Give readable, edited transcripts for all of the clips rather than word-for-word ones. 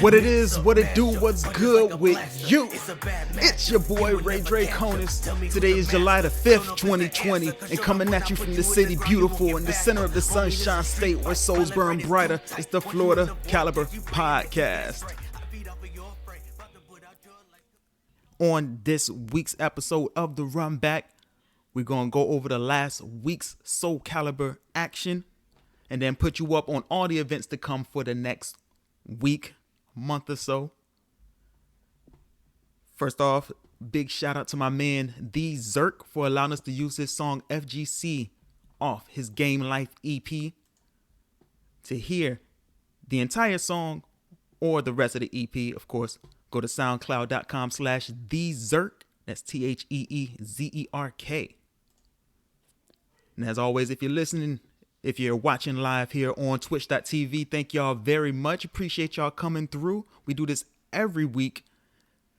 What it is, what it do, what's good with you? It's your boy Ray Draconis. Today is July the 5th, 2020, and coming at you from the city beautiful in the center of the Sunshine State where souls burn brighter. It's the FLCaliburPod Podcast. On this week's episode of the Runback, we're going to go over the last week's SoulCalibur action and then put you up on all the events to come for the next week, month or so. First off, big shout out to my man The Zerk for allowing us to use his song FGC off his Game Life EP. To hear the entire song or the rest of the EP, of course, go to SoundCloud.com/TheZerk. That's TheEzerk. And as always, if you're listening, if you're watching live here on Twitch.tv, thank y'all very much. Appreciate y'all coming through. We do this every week.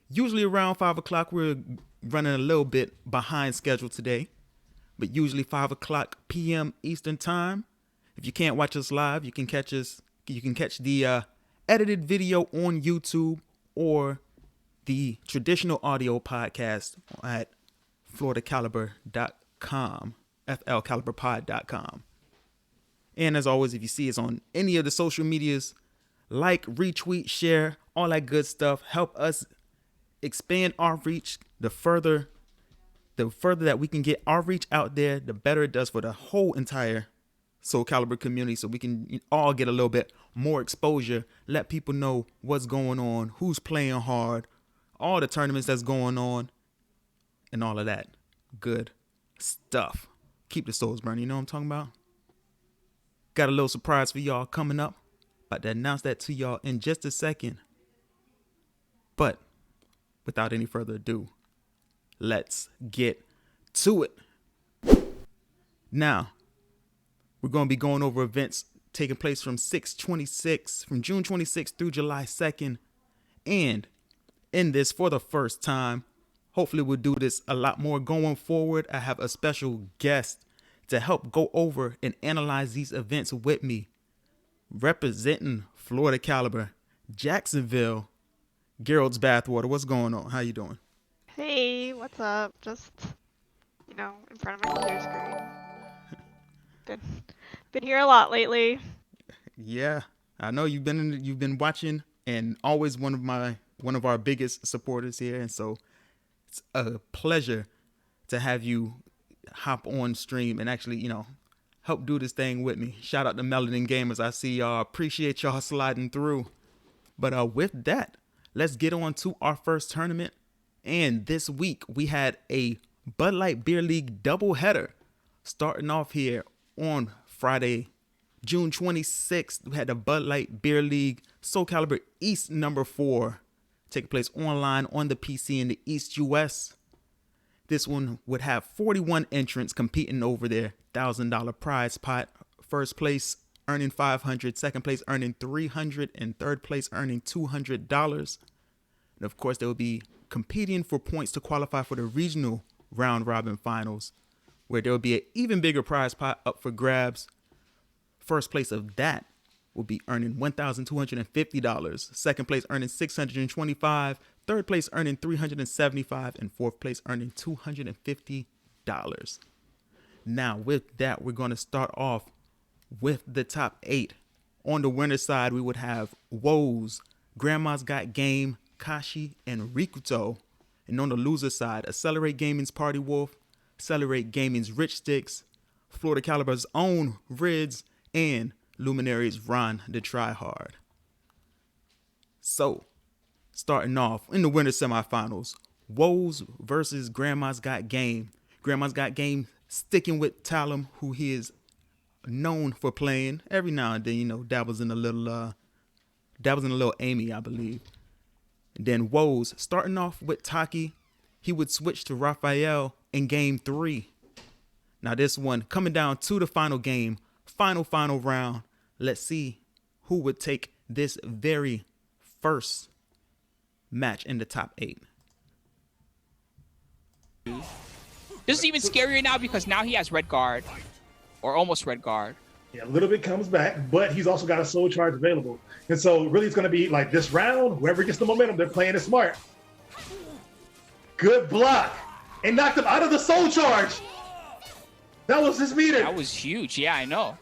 Usually around 5 o'clock. We're running a little bit behind schedule today, but usually 5 o'clock p.m. Eastern time. If you can't watch us live, you can catch us. You can catch the edited video on YouTube or the traditional audio podcast at FLCaliburPod.com, FLCaliburPod.com. And as always, if you see us on any of the social medias, like, retweet, share, all that good stuff. Help us expand our reach. The further that we can get our reach out there, the better it does for the whole entire SoulCalibur community, so we can all get a little bit more exposure, let people know what's going on, who's playing hard, all the tournaments that's going on, and all of that good stuff. Keep the souls burning, you know what I'm talking about? Got a little surprise for y'all coming up. About to announce that to y'all in just a second. But without any further ado, let's get to it. Now, we're going to be going over events taking place from June 26th through July 2nd. And in this, for the first time, hopefully we'll do this a lot more going forward. I have a special guest to help go over and analyze these events with me. Representing FLCaliburPod, Jacksonville, Gerald's Bathwater. What's going on? How you doing? Hey, what's up? Just, in front of my computer screen. Been here a lot lately. Yeah, I know you've been watching and always one of our biggest supporters here, and so it's a pleasure to have you hop on stream and actually, help do this thing with me. Shout out to Melanin Gamers. I see y'all. Appreciate y'all sliding through. But with that, let's get on to our first tournament. And this week we had a Bud Light Beer League doubleheader starting off here on Friday, June 26th. We had the Bud Light Beer League SoulCalibur East number 4 taking place online on the PC in the East US. This one would have 41 entrants competing over their $1,000 prize pot. First place earning $500, second place earning $300, and third place earning $200. And of course, they will be competing for points to qualify for the regional round robin finals, where there will be an even bigger prize pot up for grabs. First place of that will be earning $1,250. Second place earning $625. Third place earning $375, and fourth place earning $250. Now, with that, we're going to start off with the top 8. On the winner's side, we would have Woes, Grandma's Got Game, Kashi, and Rikuto. And on the loser side, Accelerate Gaming's Party Wolf, Accelerate Gaming's Rich Sticks, FLCalibur's own Rids, and Luminary's Ron the Tryhard. So, starting off in the winner's semifinals, Woes versus Grandma's Got Game. Grandma's Got Game sticking with Talum, who he is known for playing every now and then. Dabbles in a little Amy, I believe. And then Woes starting off with Taki. He would switch to Raphael in game 3. Now this one coming down to the final game, final round. Let's see who would take this very first match in the top 8. This is even scarier now because now he has red guard, or almost red guard. Yeah, a little bit comes back, but he's also got a soul charge available. And so really it's going to be like this round, whoever gets the momentum, they're playing it smart. Good block. And knocked him out of the soul charge. That was his meter. That was huge. Yeah, I know.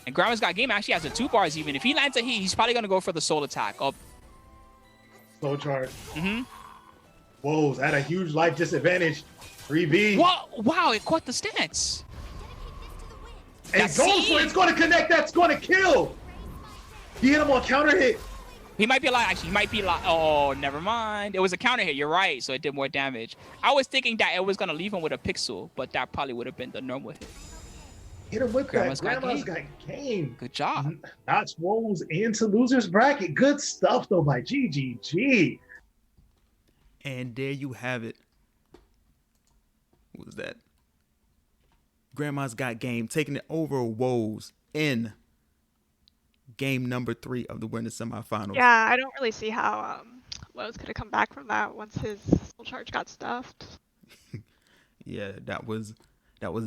And Grandma's Got Game actually has the 2 bars even. If he lands a heat, he's probably going to go for the soul attack. Oh. Soul charge. Mm-hmm. Whoa, that a huge life disadvantage. 3B. Wow, it caught the stance. And goes for it. It's going to connect. That's going to kill. He hit him on counter hit. He might be alive. Actually, he might be alive. Oh, never mind. It was a counter hit. You're right. So it did more damage. I was thinking that it was going to leave him with a pixel, but that probably would have been the normal hit. Hit him with Grandma's that. got Got game. Good job. Notch rolls into loser's bracket. Good stuff, though, by GGG. And there you have it. What was that? Grandma's Got Game taking it over Woes in game number 3 of the women's semifinals. Yeah, I don't really see how Woes could have come back from that once his soul charge got stuffed. Yeah, that was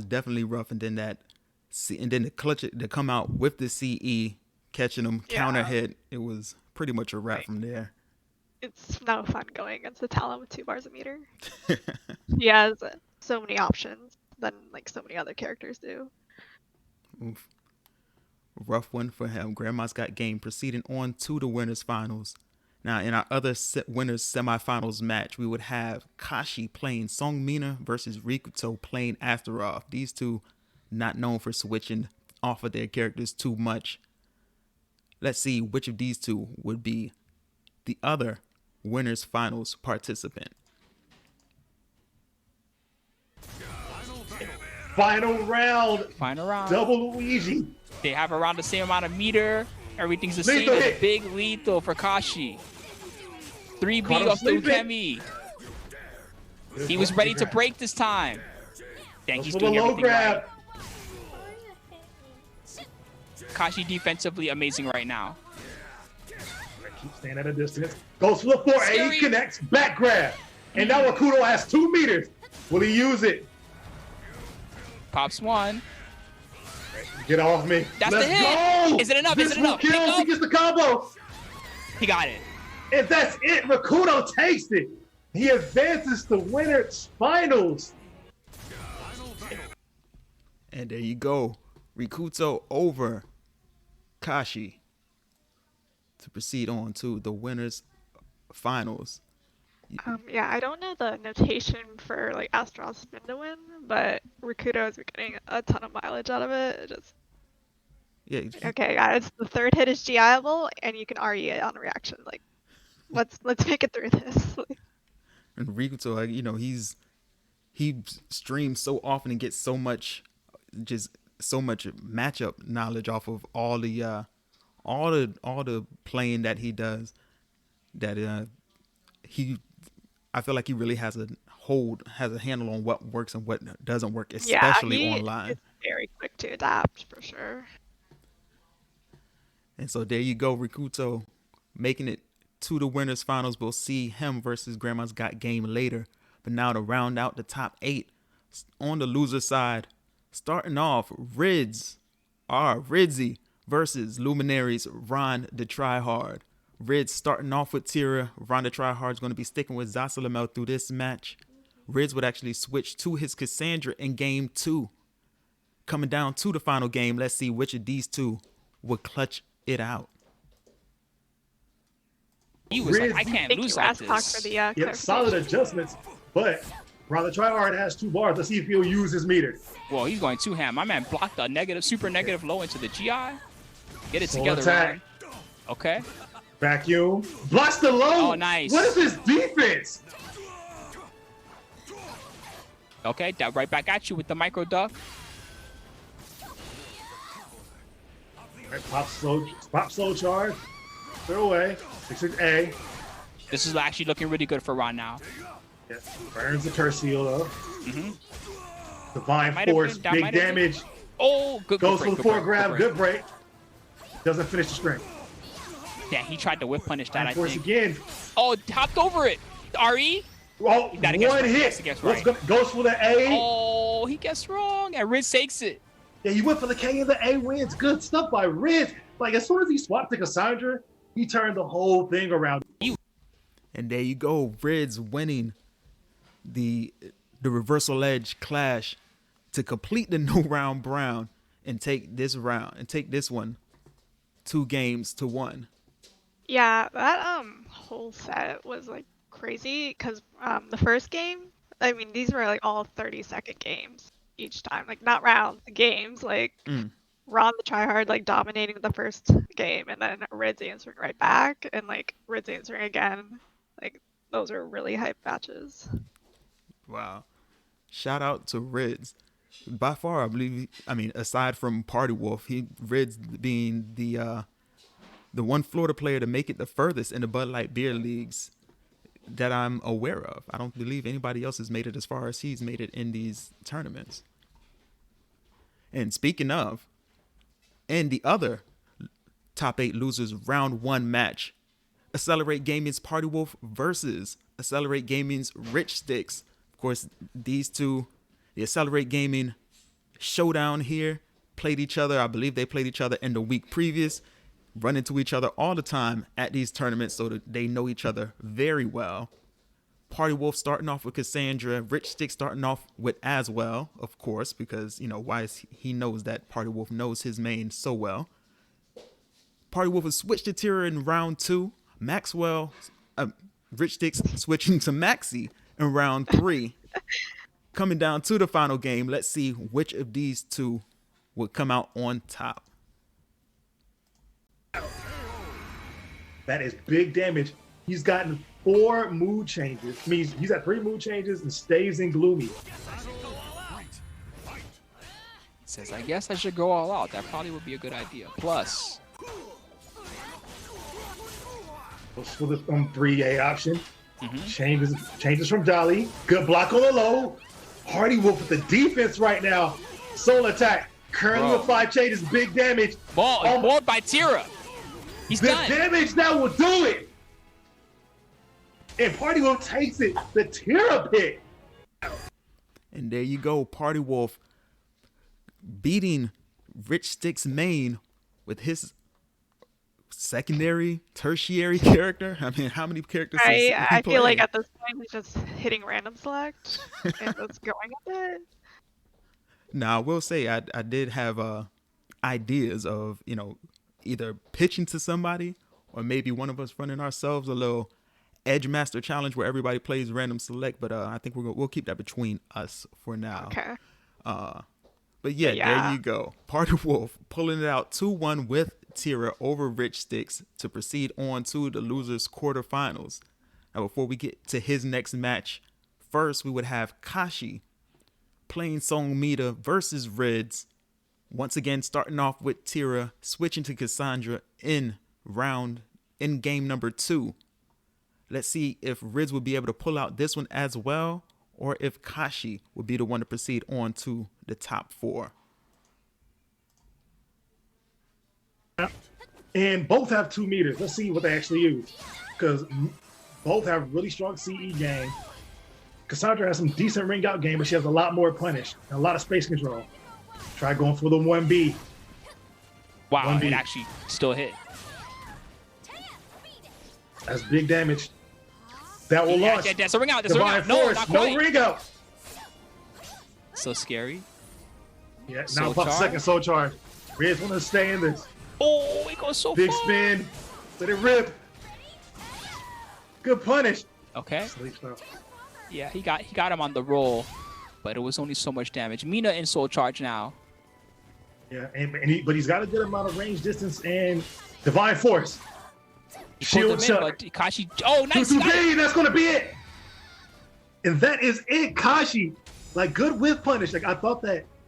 definitely rough. And then the clutch it to come out with the CE, catching him counter hit. It was pretty much a wrap from there. It's no fun going against the talent with 2 bars a meter. He has so many options than like so many other characters do. Oof. Rough one for him. Grandma's Got Game proceeding on to the winners finals. Now in our other winners semifinals match, we would have Kashi playing Songmina versus Rikuto playing Astaroth. These two not known for switching off of their characters too much. Let's see which of these two would be the other winners finals participant. Final round. Final round. Double Luigi. They have around the same amount of meter. Everything's the same. Lethal It's hit. big lethal for Kashi. 3B Caught him off the sleeping. Ukemi. He was ready to break this time. Dang, he's For the doing low everything grab. right. Kashi defensively amazing right now. Keep staying at a distance. Goes for the 4A. Scary. He connects. Back grab. And now Rakuto has 2 meters. Will he use it? Pops 1. Get off me. That's Let's the hit. go. Is it enough? This Is it enough? will kill. Pick up. He gets the combo. He got it. And that's it. Rakuto takes it. He advances to winners finals. And there you go. Rikuto over Kashi to proceed on to the winners finals. Yeah, I don't know the notation for like Astaroth's spin to win, but Rikuto has been getting a ton of mileage out of it. Okay, guys, the 3rd hit is GIable, and you can RE it on reaction. Like, let's make it through this. And Rikuto, like, you know, he streams so often and gets so much matchup knowledge off of all the playing that he does. That I feel like he really has a handle on what works and what doesn't work, especially online. It's very quick to adapt for sure. And so there you go, Rikuto making it to the winners finals. We'll see him versus Grandma's Got Game later. But now to round out the top 8 on the loser side, starting off Ridzy versus Luminaries Ron the Tryhard. Rids starting off with Tira. Ron the Tryhard is going to be sticking with Zasalamel through this match. Rids would actually switch to his Cassandra in game 2. Coming down to the final game, let's see which of these two would clutch it out. He was like, I can't lose like this. For the, Yeah, solid adjustments, but Ron the Tryhard has 2 bars. Let's see if he'll use his meter. Well, he's going 2 ham. My man blocked a super negative low into the GI. Get it Soul together, attack. Ron. Okay. Vacuum. Blocks the low. Oh, nice. What is his defense? Okay, that right back at you with the micro duck. Right, pop slow charge. Throw away. 6-6A. This is actually looking really good for Ron now. Yeah. Burns the Tercio though. Divine Might have Force, been- that big might have been- damage. Oh, good. Goes break, for the good 4 break, grab, good break. Doesn't finish the string. Yeah, he tried to whip punish that, Divine I Force think. again. Oh, hopped over it. RE? Oh, gotta guess one right. hit. Has to guess right. Goes for the A. Oh, he guessed wrong. And Riz takes it. Yeah, he went for the K and the A wins. Good stuff by Riz. Like, as soon as he swapped to Cassandra, he turned the whole thing around. And there you go, Rids winning the reversal edge clash to complete the no round brown and take this one 2-1. Yeah, that whole set was like crazy because the first game, I mean, these were like all 30-second games each time, like not rounds, games. Like Ron the tryhard like dominating the first game, and then Rids answering right back, and like Rids answering again. Like those are really hype matches. Wow. Shout out to Rids. By far, I mean, aside from Party Wolf, Rids being the one Florida player to make it the furthest in the Bud Light Beer Leagues that I'm aware of. I don't believe anybody else has made it as far as he's made it in these tournaments. And speaking of, in the other top 8 losers round 1 match, Accelerate Gaming's Party Wolf versus Accelerate Gaming's Rich Sticks. Of course, these two, the Accelerate Gaming showdown here, played each other. I believe they played each other in the week previous, run into each other all the time at these tournaments, so that they know each other very well. Party Wolf starting off with Cassandra, Rich Stick starting off with Aswell, of course, because, you know, he knows that Party Wolf knows his main so well. Party Wolf has switched to Tira in round 2. Rich Stick's switching to Maxi in round 3. Coming down to the final game, let's see which of these two would come out on top. That is big damage. He's gotten 4 mood changes. I mean, he's got 3 mood changes and stays in Gloomy. He says, I guess I should go all out. That probably would be a good idea. Plus, Goes for the 3A option. Changes from Jolly. Good block on the low. Party Wolf with the defense right now. Soul attack. Currently with 5 changes. Big damage. Ball by Tira. He's the done. Damage that will do it. And Party Wolf takes it. The Tira pick. And there you go. Party Wolf beating Rich Stick's main with his secondary, tertiary character. I mean, how many characters does he I play? feel like at this point he's just hitting random select and just going with it. Now, I will say I did have ideas of, you know, either pitching to somebody or maybe one of us running ourselves a little Edge Master challenge where everybody plays random select, but I think we'll keep that between us for now. Okay. But yeah, there you go. Party Wolf pulling it out 2-1 with Tira over Rich Sticks to proceed on to the losers quarterfinals. Now, before we get to his next match, first we would have Kashi playing Song Mita versus Rids. Once again, starting off with Tira, switching to Cassandra in game number 2. Let's see if Rids will be able to pull out this one as well, or if Kashi would be the one to proceed on to the top 4. And both have 2 meters. Let's see what they actually use. Because both have really strong CE game. Cassandra has some decent ring out game, but she has a lot more punish and a lot of space control. Try going for the 1B. Wow, 1B. it actually still hit. That's big damage. That will launch. That's a ring out. That's a ring Divine out. No, Force, not no quite. ring out. So scary. Yeah, now Soul pop charge. second soul charge. Riz want to stay in this. Oh, it goes so Big far. spin. Let it rip. Good punish. Okay. Sleep stuff. Yeah, he got him on the roll, but it was only so much damage. Mina in soul charge now. Yeah, but he's got a good amount of range, distance, and divine force. He Shield pulled him in, chuck. but Kashi. Oh, nice. 2-2 got it. B, that's gonna be it. And that is it, Kashi. Like good with punish. Like I didn't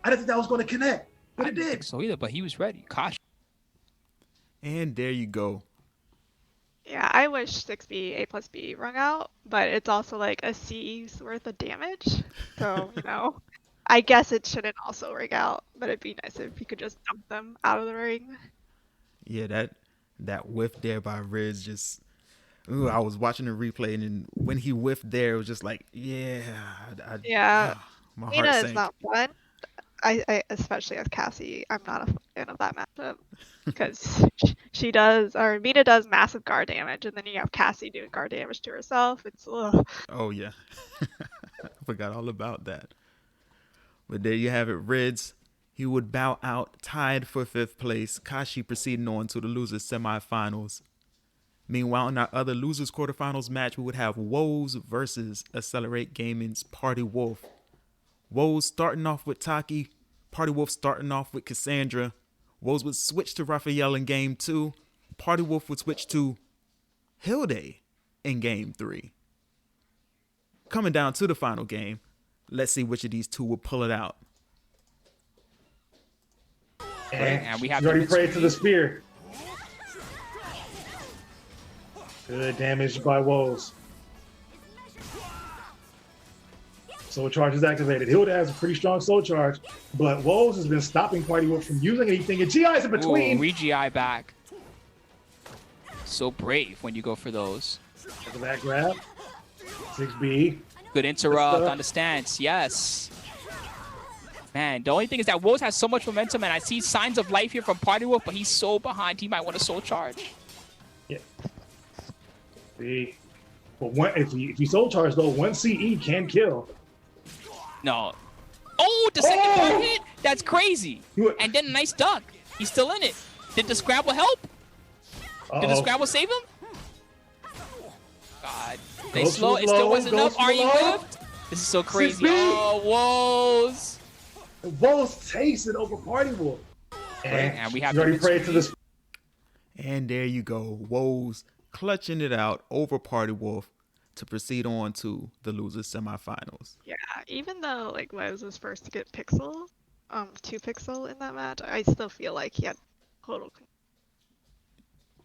think that was gonna connect, but I it didn't did. think so either, but he was ready. Kashi. And there you go. Yeah, I wish 6B A plus B rung out, but it's also like a C's worth of damage. So, you know, I guess it shouldn't also ring out, but it'd be nice if you could just dump them out of the ring. Yeah, that whiff there by Riz just. Ooh, I was watching the replay, and then when he whiffed there, it was just like, yeah. Yeah. My Mina heart is sank. not fun. I especially as Cassie, I'm not a fan of that matchup because she does, or Mina does massive guard damage, and then you have Cassie doing guard damage to herself. It's ugh. Oh yeah, I forgot all about that. But there you have it, Reds. He would bow out, tied for 5th place. Kashi proceeding on to the losers semifinals. Meanwhile, in our other losers quarterfinals match, we would have Woes versus Accelerate Gaming's Party Wolf. Woes starting off with Taki, Party Wolf starting off with Cassandra. Woes would switch to Raphael in game 2. Party Wolf would switch to Hilde in game 3. Coming down to the final game, let's see which of these two will pull it out. And we have already prayed to the spear. Good damage by Woes. Soul Charge is activated. Hilda has a pretty strong Soul Charge, but Woes has been stopping Party Wolf from using anything, and GI's in between. Ooh, re-GI back. So brave when you go for those. Look at that grab. 6B. Good interrupt on the stance. Yes. Man, the only thing is that Woes has so much momentum, and I see signs of life here from Party Wolf, but he's so behind. He might want a Soul Charge. Yeah. See, but if you Soul Charge though, 1 CE can kill. No. Oh, the second part hit. That's crazy. And then a nice duck. He's still in it. Did the Scrabble help? Did the Scrabble save him? God. They slow. It still wasn't enough. Are you whipped? This is so crazy. Oh, Woes. Woes tasted over Party Wolf. And we have already prayed to this. And there you go. Woes clutching it out over Party Wolf to proceed on to the losers semifinals. Yeah, even though like Woes was first to get Pixel, 2 Pixel in that match, I still feel like he had total.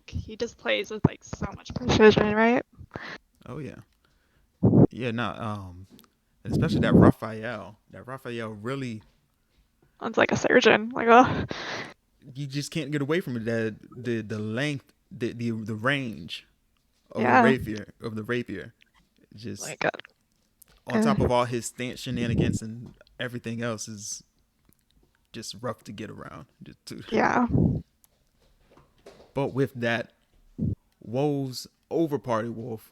He just plays with like so much precision, right? Oh yeah. Yeah, no, especially that Raphael. That Raphael really. It's like a surgeon. Like, oh. You just can't get away from it. The length, the range of the rapier, just my God. On top of all his stance shenanigans and everything else is just rough to get around. Yeah. But with that, Woes over Party Wolf.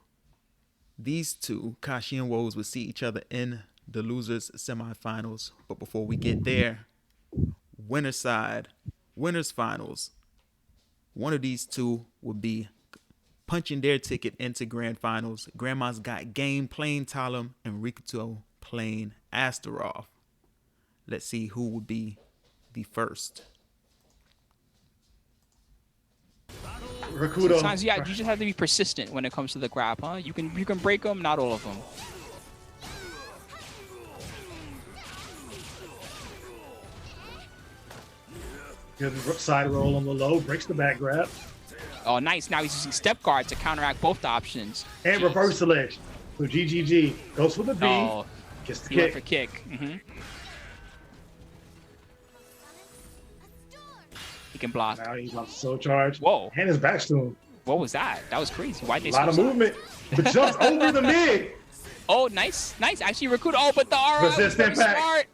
These two, Kashi and Woes, would see each other in the losers semifinals. But before we get there, winner's side, winners finals. One of these two will be punching their ticket into grand finals. Grandma's Got Game playing Talum and Rikuto playing Astaroth. Let's see who will be the first. Rikuto. Sometimes you just have to be persistent when it comes to the grab, huh? You can break them, not all of them. Good side roll on the low, breaks the back grab. Oh, nice. Now he's using step guard to counteract both options. And reverse the ledge. So GGG goes for the B. Oh, gets the he kick. went for kick. He can block. Now he's off Soul Charge. Whoa. And his back to him. What was that? That was crazy. Why did they A lot of movement. But jumps over the mid. Oh, nice. Nice. Actually, Rikuto. Oh, but the RI was Resistant very back. smart.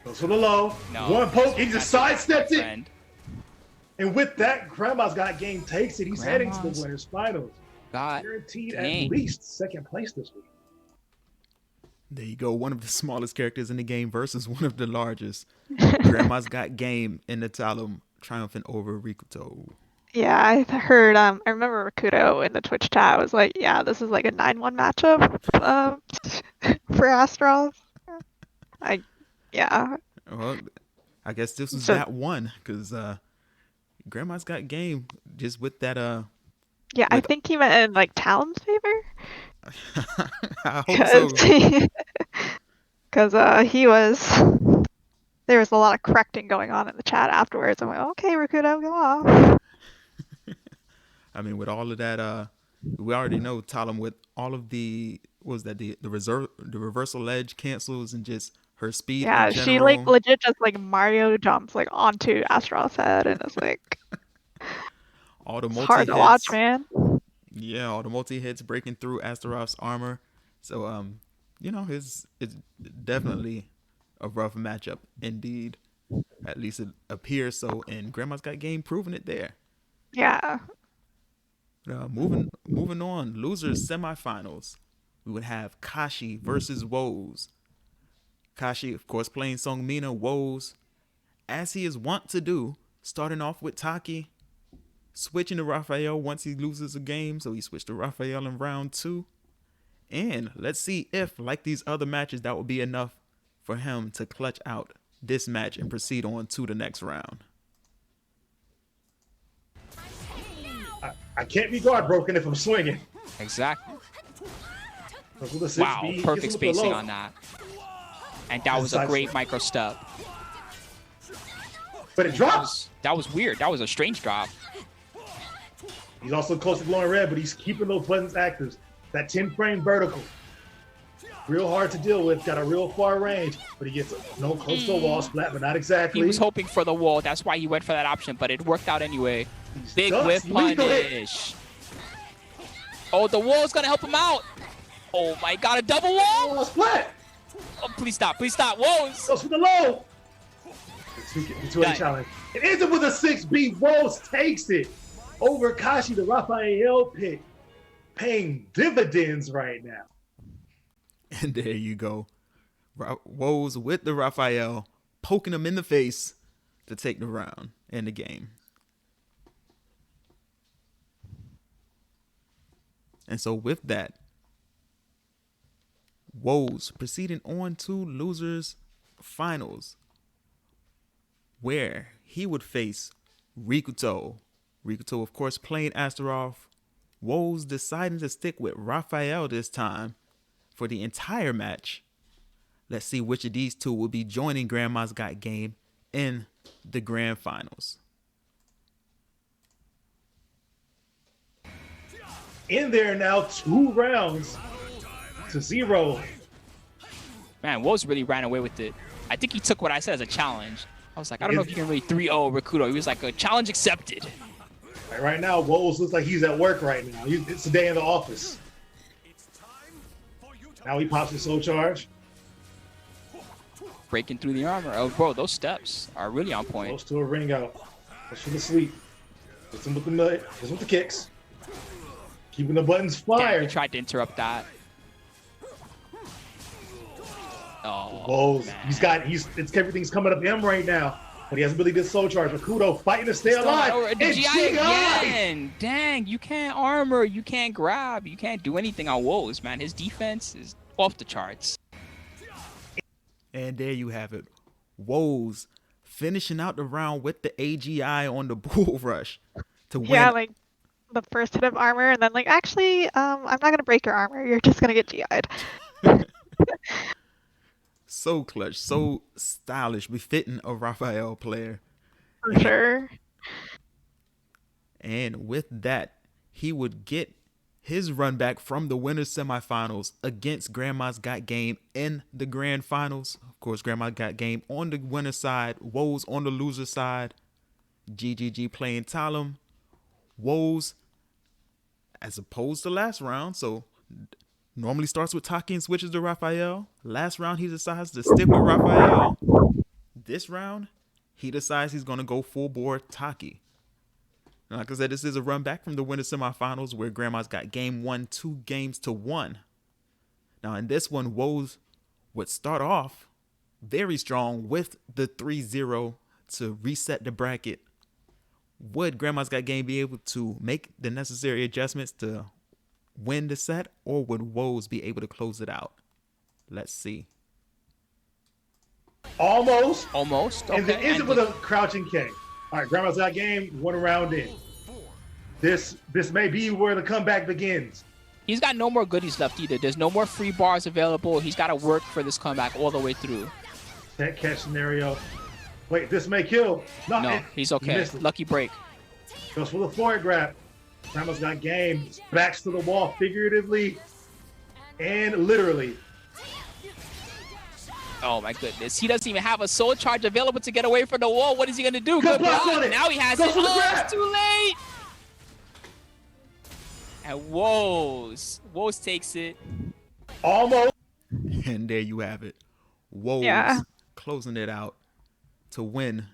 Goes for the low. No. One poke. He just sidestepped it. Friend. And with that, Grandma's Got Game takes it. He's heading to the Grandma's winners finals. Got Guaranteed game. at least second place this week. There you go. One of the smallest characters in the game versus one of the largest. Grandma's Got Game in the Talum triumphant over Rikuto. Yeah, I heard. I remember Rikuto in the Twitch chat was like, "Yeah, this is like a 9-1 matchup for Astaroth." Yeah. Well, I guess this was that one because Grandma's Got Game just with that Yeah, I think he meant in like Talon's favor. I hope so. Because he was. There was a lot of correcting going on in the chat afterwards. I'm like, okay, Rikuto, go off. I mean, with all of that, we already know Talum with all of the the reversal ledge cancels and just her speed. Yeah, she like legit just like Mario jumps like onto Astaroth's head, and it's like all the multi hard to watch, man. Yeah, all the multi hits breaking through Astaroth's armor. So you know, it's definitely a rough matchup indeed. At least it appears so, and Grandma's Got Game proving it there. Yeah. Moving on, losers semifinals. We would have Kashi versus Woes. Kashi, of course, playing Song Mina. Woes, as he is wont to do, starting off with Taki, switching to Raphael once he loses a game. So he switched to Raphael in round 2. And let's see if, like these other matches, that will be enough for him to clutch out this match and proceed on to the next round. I can't be guard broken if I'm swinging. Exactly. Wow, perfect spacing on that. And that was a great micro step. But it drops. That was weird. That was a strange drop. He's also close to glowing red, but he's keeping those buttons active. That 10-frame vertical. Real hard to deal with. Got a real far range, but he gets no close to a wall splat, but not exactly. He was hoping for the wall. That's why he went for that option, but it worked out anyway. Big whip punish. Oh, the wall's gonna help him out. Oh my God, a double wall? Oh, splat. Oh, please stop, please stop. Woes. Goes for the low. The 2-8 challenge. It ends up with a 6B. Woes takes it over Kashi, the Raphael pick, paying dividends right now. And there you go. Woes with the Raphael, poking him in the face to take the round and the game. And so with that, Woes proceeding on to losers finals, where he would face Rikuto. Rikuto, of course, playing Astaroth. Woes deciding to stick with Raphael this time for the entire match. Let's see which of these two will be joining Grandma's Got Game in the grand finals. In there now, 2 rounds to 0. Man, Woes really ran away with it. I think he took what I said as a challenge. I was like, I don't know if you can really 3-0 Rikuto. He was like, a challenge accepted. Right now, Woes looks like he's at work right now. It's a day in the office. Now he pops his soul charge. Breaking through the armor. Oh, bro, those steps are really on point. Close to a ring out. Push for the sweep. Hits him with the nut. Hits with the kicks. Keeping the buttons fired. He tried to interrupt that. Oh, Woes. Everything's coming up him right now. But he has a really good soul charge. Rikuto fighting to stay alive. The GI again. Dang, you can't armor, you can't grab, you can't do anything on Woes, man. His defense is off the charts. And there you have it. Woes finishing out the round with the AGI on the bull rush to win. Yeah, like the first hit of armor, and then like, actually, I'm not gonna break your armor. You're just gonna get GI'd. So clutch, so stylish, befitting a Raphael player. For sure. And with that, he would get his run back from the winners semifinals against Grandma's Got Game in the grand finals. Of course, Grandma's Got Game on the winner side, Woes on the loser side. GGG playing Talum. Woes, as opposed to last round, so normally starts with Taki and switches to Raphael. Last round, he decides to stick with Raphael. This round, he decides he's going to go full board Taki. And like I said, this is a run back from the winner semifinals where Grandma's Got Game 1 2-1. Now, in this one, Woes would start off very strong with the 3-0 to reset the bracket. Would Grandma's Got Game be able to make the necessary adjustments to win the set, or would Woes be able to close it out? Let's see. Almost. Okay. And then ends it with a crouching K. All right, Grandma's Got Game, 1 round in. This may be where the comeback begins. He's got no more goodies left either. There's no more free bars available. He's got to work for this comeback all the way through. That catch scenario. Wait, this may kill. No, he's okay. Lucky break. Goes for the forward grab. Grandma's Got Game. Backs to the wall figuratively and literally. Oh my goodness. He doesn't even have a soul charge available to get away from the wall. What is he going to do? Good block on it. Now he has it. Oh, it's too late. And Woes takes it. Almost. And there you have it. Woes Yeah. closing it out to win.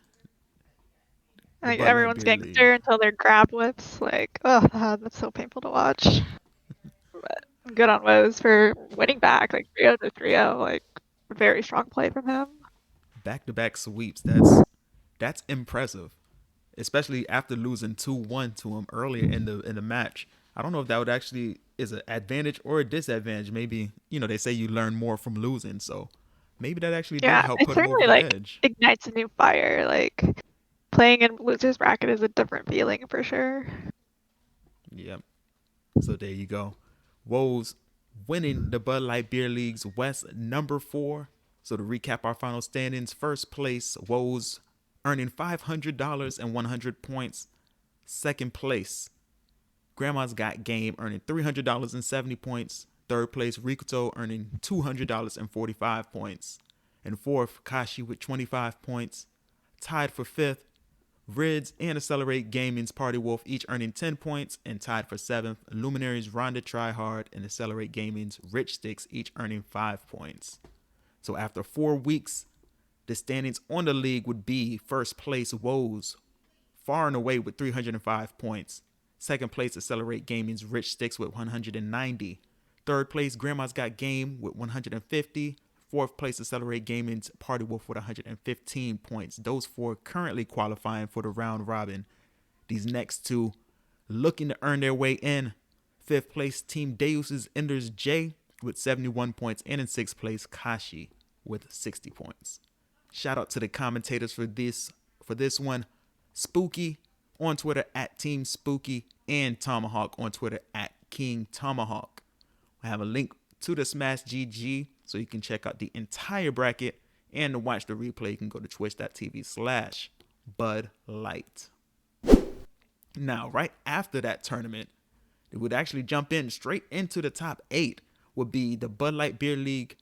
Like everyone's getting stir until they're grab whips. Like, oh, God, that's so painful to watch. But good on Woes for winning back, like 3-0 to 3-0. Like, very strong play from him. Back-to-back sweeps. That's impressive, especially after losing 2-1 to him earlier in the match. I don't know if that would actually is an advantage or a disadvantage. Maybe, they say you learn more from losing, so maybe that actually did help put him over the edge. Ignites a new fire. Like, playing in loser's bracket is a different feeling for sure. Yep. So there you go. Woes winning the Bud Light Beer League's West number 4. So to recap our final standings, first place, Woes earning $500 and 100 points. Second place, Grandma's Got Game earning $300 and 70 points. Third place, Rikuto earning $200 and 45 points. And fourth, Kashi with 25 points. Tied for fifth, Rids and Accelerate Gaming's Party Wolf each earning 10 points. And tied for seventh, Luminaries Rhonda Tryhard and Accelerate Gaming's Rich Sticks each earning 5 points. So after 4 weeks, the standings on the league would be first place Woes, far and away with 305 points. Second place, Accelerate Gaming's Rich Sticks with 190. Third place, Grandma's Got Game with 150. Fourth place, Accelerate Gaming's Party Wolf with 115 points. Those 4 currently qualifying for the round robin. These next 2 looking to earn their way in. Fifth place, Team Deus's Enders J with 71 points. And in sixth place, Kashi with 60 points. Shout out to the commentators for this one. Spooky on Twitter at Team Spooky and Tomahawk on Twitter at King Tomahawk. I have a link to the Smash GG so you can check out the entire bracket, and to watch the replay you can go to twitch.tv/BudLight. Now, right after that tournament, it would actually jump in straight into the top 8 would be the Bud Light Beer League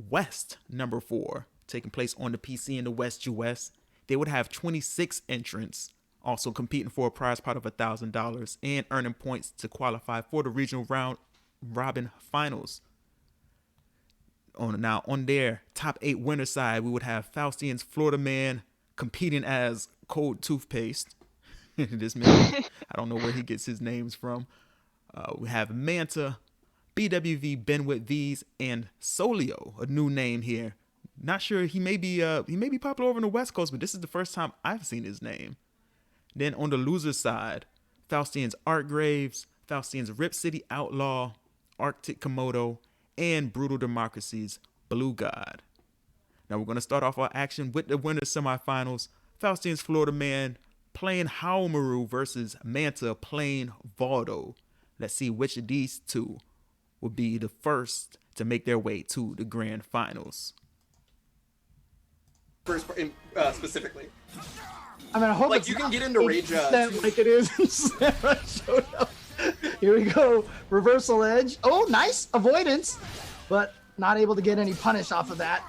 West number 4, taking place on the PC in the West US. They would have 26 entrants, also competing for a prize pot of $1,000 and earning points to qualify for the regional round robin finals. On their top 8 winner side, we would have Faustian's Florida Man competing as Cold Toothpaste. This man, I don't know where he gets his names from. We have Manta, BWV Benwit V's, and Solio, a new name here. Not sure, he may be popular over on the West Coast, but this is the first time I've seen his name. Then on the loser side, Faustian's Art Graves, Faustian's Rip City Outlaw, Arctic Komodo, and Brutal Democracy's Blue God. Now we're going to start off our action with the winners semifinals. Faustian's Florida Man playing Haomaru versus Manta playing Valdo. Let's see which of these two will be the first to make their way to the grand finals. First, specifically. I mean, I hope you can get into rage like it is in Sarah showed up. Here we go. Reversal edge. Oh, nice avoidance, but not able to get any punish off of that.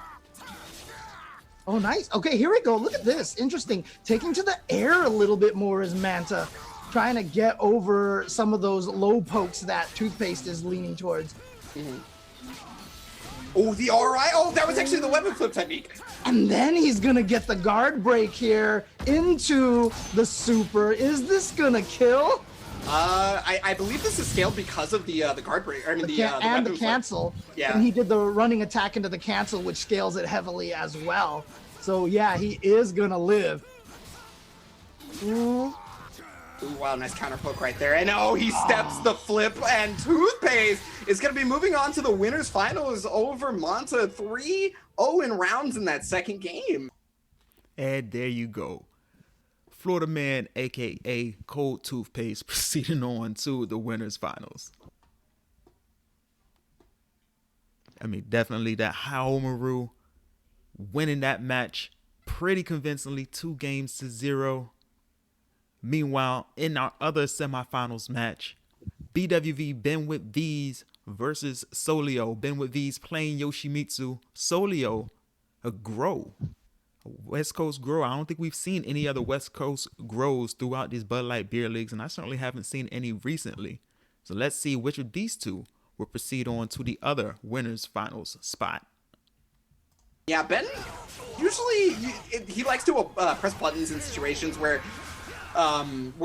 Oh, nice. Okay, here we go. Look at this. Interesting. Taking to the air a little bit more is Manta. Trying to get over some of those low pokes that Toothpaste is leaning towards. Mm-hmm. Oh, the RI. Oh, that was actually the weapon flip technique. And then he's going to get the guard break here into the super. Is this going to kill? I believe this is scaled because of the guard break. I mean, the cancel. Flip. Yeah. And he did the running attack into the cancel, which scales it heavily as well. So, yeah, he is going to live. Ooh, wow, nice counter poke right there. And he steps the flip, and Toothpaste is going to be moving on to the winners finals over Manta 3-0 in rounds in that second game. And there you go. Florida Man, a.k.a. Cold Toothpaste, proceeding on to the winners finals. I mean, definitely that Haomaru winning that match pretty convincingly, 2-0. Meanwhile, in our other semifinals match, BWV Benwit V's versus Solio. Benwit V's playing Yoshimitsu. Solio, a Grow. A West Coast Grow. I don't think we've seen any other West Coast Grows throughout these Bud Light Beer Leagues, and I certainly haven't seen any recently. So let's see which of these two will proceed on to the other winners finals spot. Yeah, Ben usually he likes to press buttons in situations where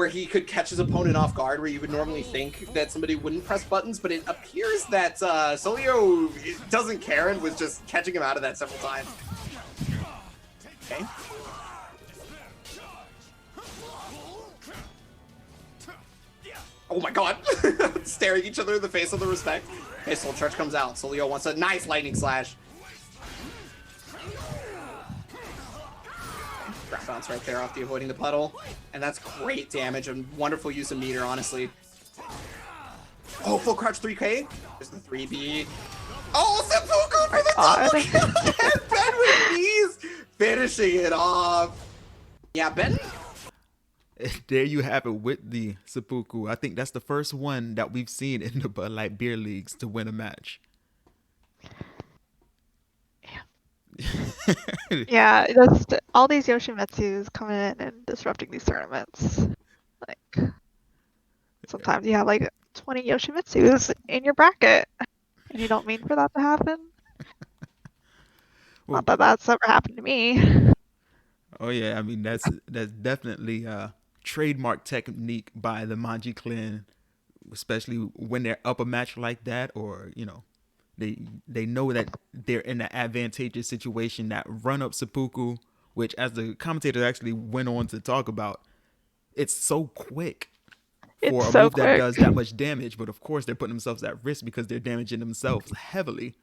he could catch his opponent off guard, where you would normally think that somebody wouldn't press buttons, but it appears that Solio doesn't care and was just catching him out of that several times. Okay. Oh my god! Staring each other in the face with the respect. Okay, Soul Charge comes out. Solio wants a nice lightning slash. Grab bounce right there off the avoiding the puddle. And that's great damage and wonderful use of meter, honestly. Oh, full crouch 3K. There's the 3B. Oh, seppuku for the double kill! And Ben with knees finishing it off. Yeah, Ben. There you have it with the seppuku. I think that's the first one that we've seen in the Bud Light Beer Leagues to win a match. Yeah, just all these Yoshimitsus coming in and disrupting these tournaments. Like, sometimes you have like 20 Yoshimitsus in your bracket, and you don't mean for that to happen. Well, Not that that's ever happened to me. oh yeah, I mean that's definitely a trademark technique by the Manji clan, especially when they're up a match like that, or they know that they're in an advantageous situation. That run up seppuku, which as the commentator actually went on to talk about, it's so quick for It's a so move that quick. does that much damage. But of course, they're putting themselves at risk because they're damaging themselves heavily.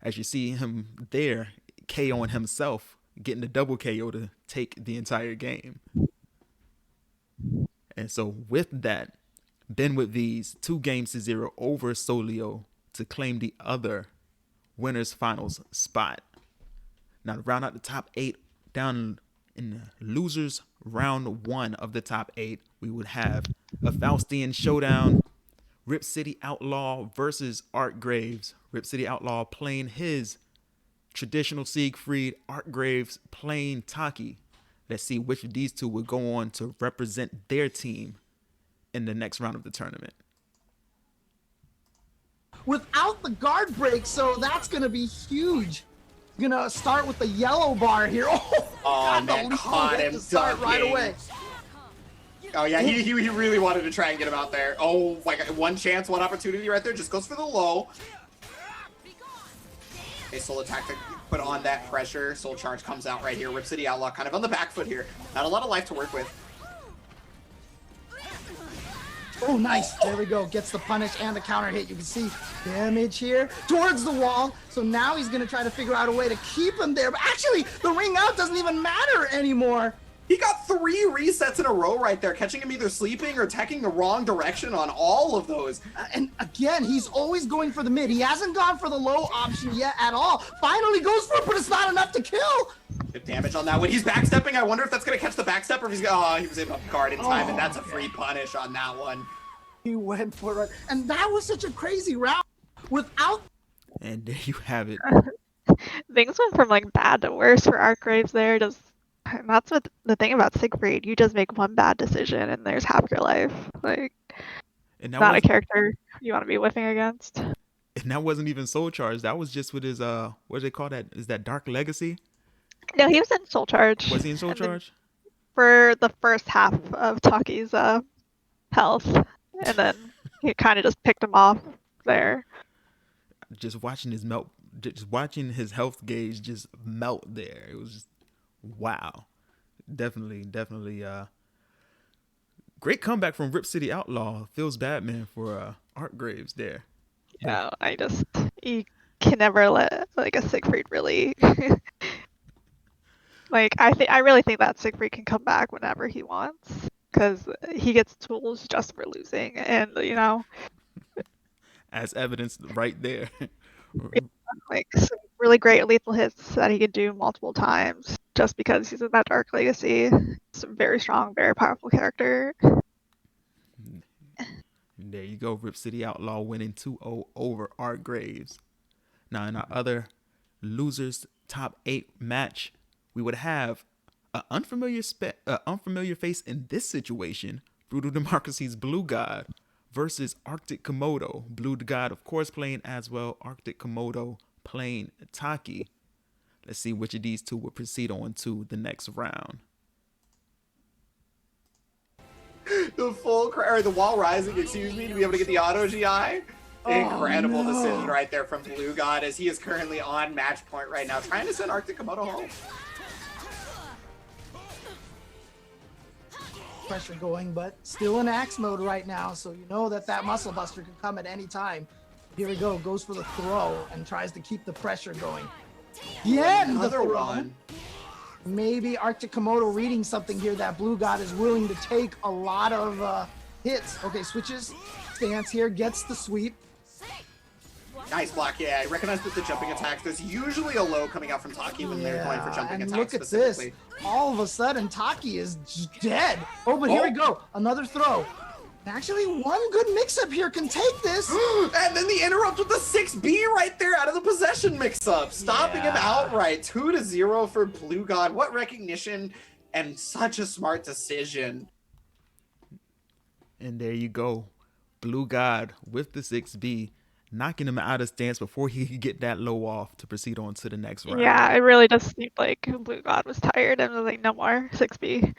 As you see him there, KOing himself, getting the double KO to take the entire game. And so with that, Ben with V's 2-0 over Solio to claim the other winners finals spot. Now to round out the top 8, down in the losers round 1 of the top 8, we would have a Faustian showdown. Rip City Outlaw versus Art Graves. Rip City Outlaw playing his traditional Siegfried, Art Graves playing Taki. Let's see which of these two would go on to represent their team in the next round of the tournament. Without the guard break, so that's going to be huge. Going to start with the yellow bar here. Oh, man, caught him start right ducking. away. Oh yeah, he really wanted to try and get him out there. Oh, like one chance, one opportunity right there. Just goes for the low. Okay, Soul attack to put on that pressure. Soul Charge comes out right here. Rip City Outlaw kind of on the back foot here. Not a lot of life to work with. Oh, nice. There we go. Gets the punish and the counter hit. You can see damage here towards the wall. So now he's going to try to figure out a way to keep him there. But actually, the ring out doesn't even matter anymore. He got 3 resets in a row right there, catching him either sleeping or attacking the wrong direction on all of those. And again, he's always going for the mid. He hasn't gone for the low option yet at all. Finally goes for it, but it's not enough to kill. Good damage on that one. He's backstepping. I wonder if that's going to catch the backstep or if he's going to... Oh, he was able to guard in time, and that's a free punish on that one. He went for it. And that was such a crazy round. Without... And there you have it. Things went from like bad to worse for Art Graves there. And that's what the thing about Siegfried. You just make one bad decision and there's half your life. Like, And not a character you want to be whiffing against. And that wasn't even Soul Charge. That was just with his what do they call that? Is that Dark Legacy? No, he was in Soul Charge. Was he in Soul And then Charge? for the first half of Taki's health, and then he kind of just picked him off there. Just watching watching his health gauge just melt there. It was just wow. Definitely great comeback from Rip City Outlaw. Feels bad, man, for Art Graves there. Yeah, you can never let like a Siegfried really like I really think that Siegfried can come back whenever he wants because he gets tools just for losing, and as evidenced right there. like some really great lethal hits that he can do multiple times just because he's in that Dark Legacy. He's a very strong, very powerful character. There you go, Rip City Outlaw winning 2-0 over Art Graves. Now in our other losers top 8 match, we would have an unfamiliar face in this situation, Brutal Democracy's Blue God versus Arctic Komodo. Blue God, of course, playing as well. Arctic Komodo playing Taki. Let's see which of these two will proceed on to the next round. The wall rising, excuse me, to be able to get the auto GI. Incredible decision right there from Blue God, as he is currently on match point right now, trying to send Arctic Komodo home. Pressure going, but still in axe mode right now, so you know that muscle buster can come at any time. Here we go, goes for the throw and tries to keep the pressure going. Another one. Maybe Arctic Komodo reading something here that Blue God is willing to take a lot of hits. Okay, switches stance here, gets the sweep. Nice block, yeah. I recognize with the jumping attacks, there's usually a low coming out from Taki when they're going for jumping attacks look at specifically. this. All of a sudden, Taki is dead. Oh, but here we go. Another throw. Actually, one good mix-up here can take this. And then the interrupt with the 6B right there out of the possession mix-up. Stopping him outright. 2-0 for Blue God. What recognition and such a smart decision. And there you go. Blue God with the 6B, knocking him out of stance before he could get that low off to proceed on to the next round. Yeah, it really just seemed like Blue God was tired and was like, no more 6B.